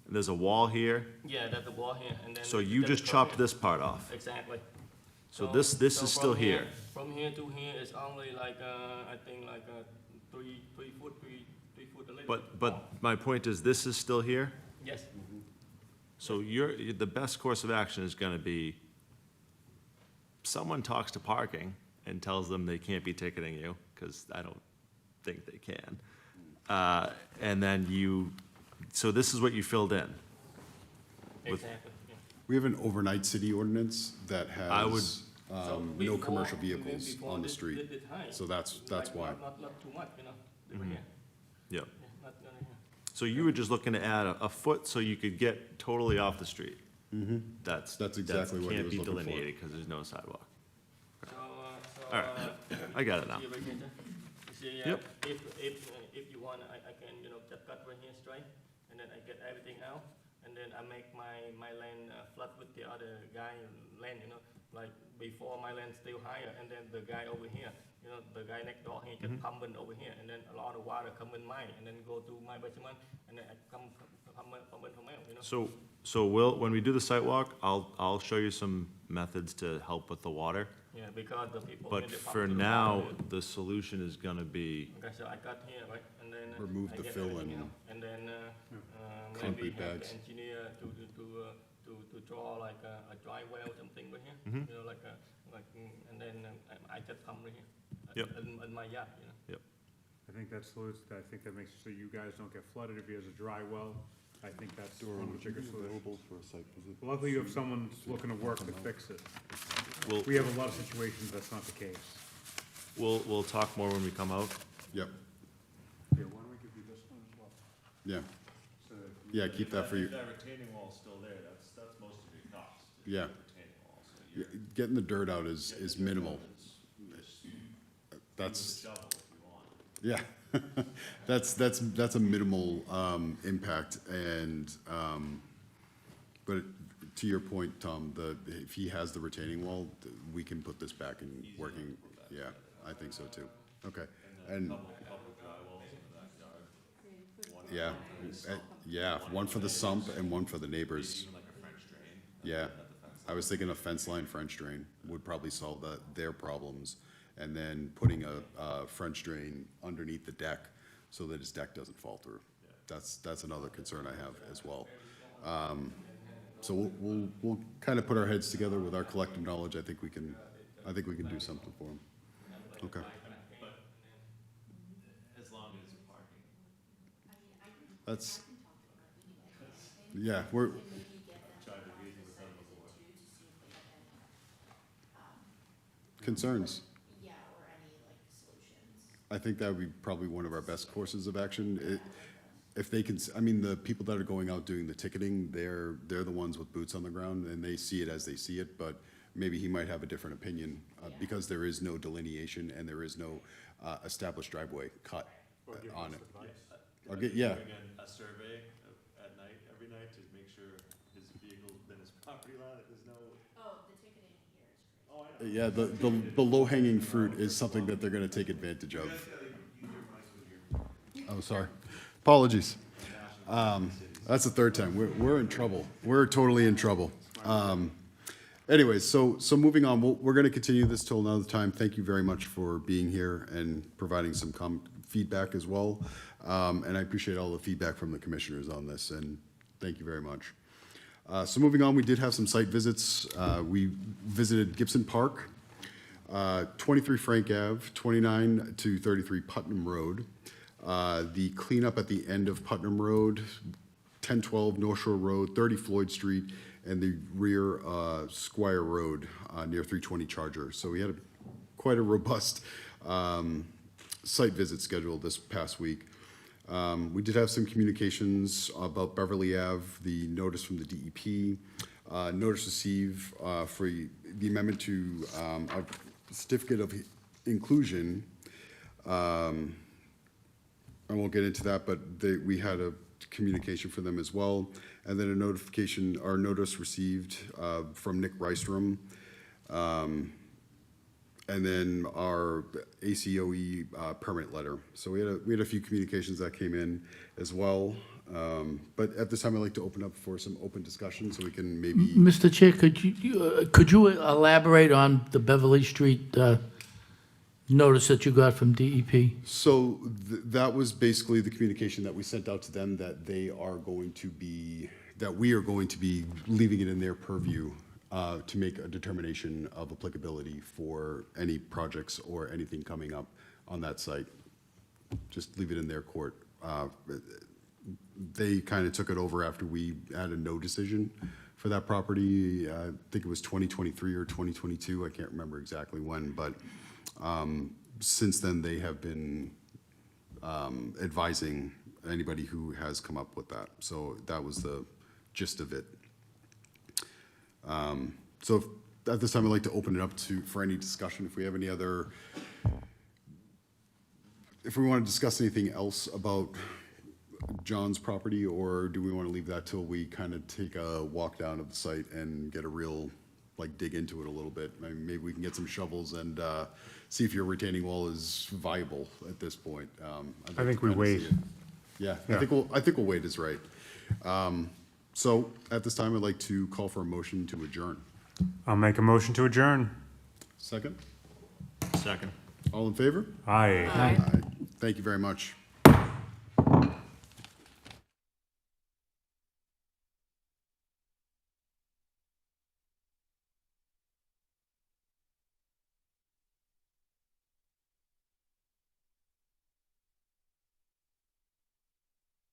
and there's a wall here, Yeah, that's the wall here, and then. so you that's just the chopped curve this part off. here. Exactly. So this so is still from here. From here to here is only like, I think like, 3 foot, 3 foot a little. But my point is, this is still here? Yes, So the best course of action is gonna be, someone talks to parking and tells them they can't be ticketing you, because I don't think they can. And then so this is what you filled in. With- exactly, yeah. We have an overnight city ordinance that I would- has So no before- commercial vehicles before on the this- street. this height, So that's like, why. Not too much, you know, they Mm-hmm. were here, Yep. yeah, not gonna here. So you were just looking to add a foot so you could get totally off the street? That's exactly what he can't was be looking for. delineated because there's no sidewalk. So, All right, I got it now. See right here, sir? You see, Yep. if you want, I can, you know, just cut right here straight, and then I get everything out, and then I make my land flat with the other guy land, you know, like before my land still higher, and then the guy over here, you know, the guy next door here just pumping over here, and then a lot of water come in mine, and then go to my basement, and then I come in from out, you know. So when we do the site walk, I'll show you some methods to help with the water. Yeah, because the people. But here, they pump for to the now, water. the solution is gonna be, Okay, so I got here, right, and then. Remove I the get fill everything and out, and then, maybe concrete have bags. the engineer to draw like a driveway or something right here, Mm-hmm. you know, and then I just come right here. Yep. In my yard, you know. I think that's, I think that makes it so you guys don't get flooded if he has a dry well. I think that's one of the bigger solutions. for a site visit. Luckily, you have someone looking to work to fix it. we'll, We have a lot of situations that's not the case. we'll talk more when we come out. Yep, Yeah, why don't we give you this one as well? yeah. Yeah, keep that for you. If that retaining wall's still there, that's most of your cost. Yeah. Retaining wall, so Yeah, getting the dirt out is minimal. That's, shovel if you want. yeah, that's a minimal, impact and, but to your point, Tom, if he has the retaining wall, we can put this back in working, yeah, I think so too. Okay, and, yeah, yeah, one for the sump and one for the neighbors. Yeah, I was thinking a fence line French drain would probably solve their problems. And then putting a French drain underneath the deck so that his deck doesn't fall through. That's another concern I have as well. So we'll kind of put our heads together with our collective knowledge. I think we can I think we can do something for him. Okay. As long as parking. That's, yeah, we're, concerns. I think that would be probably one of our best courses of action. If they can, I mean, the people that are going out doing the ticketing, they're the ones with boots on the ground, and they see it as they see it, but maybe he might have a different opinion, because there is no delineation and there is no established driveway cut on it. I'll get, yeah. Doing a survey at night, every night, to make sure his vehicle's been his property line, that there's no. Oh, the ticketing here is great. Yeah, the low-hanging fruit is something that they're gonna take advantage of. Oh, sorry. Apologies. That's the third time. We're in trouble. We're totally in trouble. Anyways, so moving on, we're gonna continue this till another time. Thank you very much for being here and providing some feedback as well. And I appreciate all the feedback from the commissioners on this, and thank you very much. So moving on, we did have some site visits. We visited Gibson Park, 23 Frank Ave, 29 to 33 Putnam Road, the cleanup at the end of Putnam Road, 1012 North Shore Road, 30 Floyd Street, and the rear Squire Road near 320 Charger. So we had quite a robust site visit scheduled this past week. We did have some communications about Beverly Ave, the notice from the DEP, notice received for the amendment to a certificate of inclusion. I won't get into that, but we had a communication for them as well. And then a notification, or notice received from Nick Rystrom. And then our ACOE permit letter. So we had a few communications that came in as well. But at this time, I'd like to open up for some open discussion so we can maybe. Mr. Chair, could you elaborate on the Beverly Street notice that you got from DEP? So that was basically the communication that we sent out to them, that they are going to be, that we are going to be leaving it in their purview to make a determination of applicability for any projects or anything coming up on that site. Just leave it in their court. They kind of took it over after we had a no decision for that property. I think it was 2023 or 2022. I can't remember exactly when, but since then they have been advising anybody who has come up with that. So that was the gist of it. So at this time, I'd like to open it up for any discussion. If we have any other, if we want to discuss anything else about John's property, or do we want to leave that till we kind of take a walk down of the site and get a real, like, dig into it a little bit? I mean, maybe we can get some shovels and see if your retaining wall is viable at this point. I think we wait. Yeah, Yeah. I think we'll wait is right. So at this time, I'd like to call for a motion to adjourn. I'll make a motion to adjourn. Second? Second. All in favor? Aye. Thank you very much.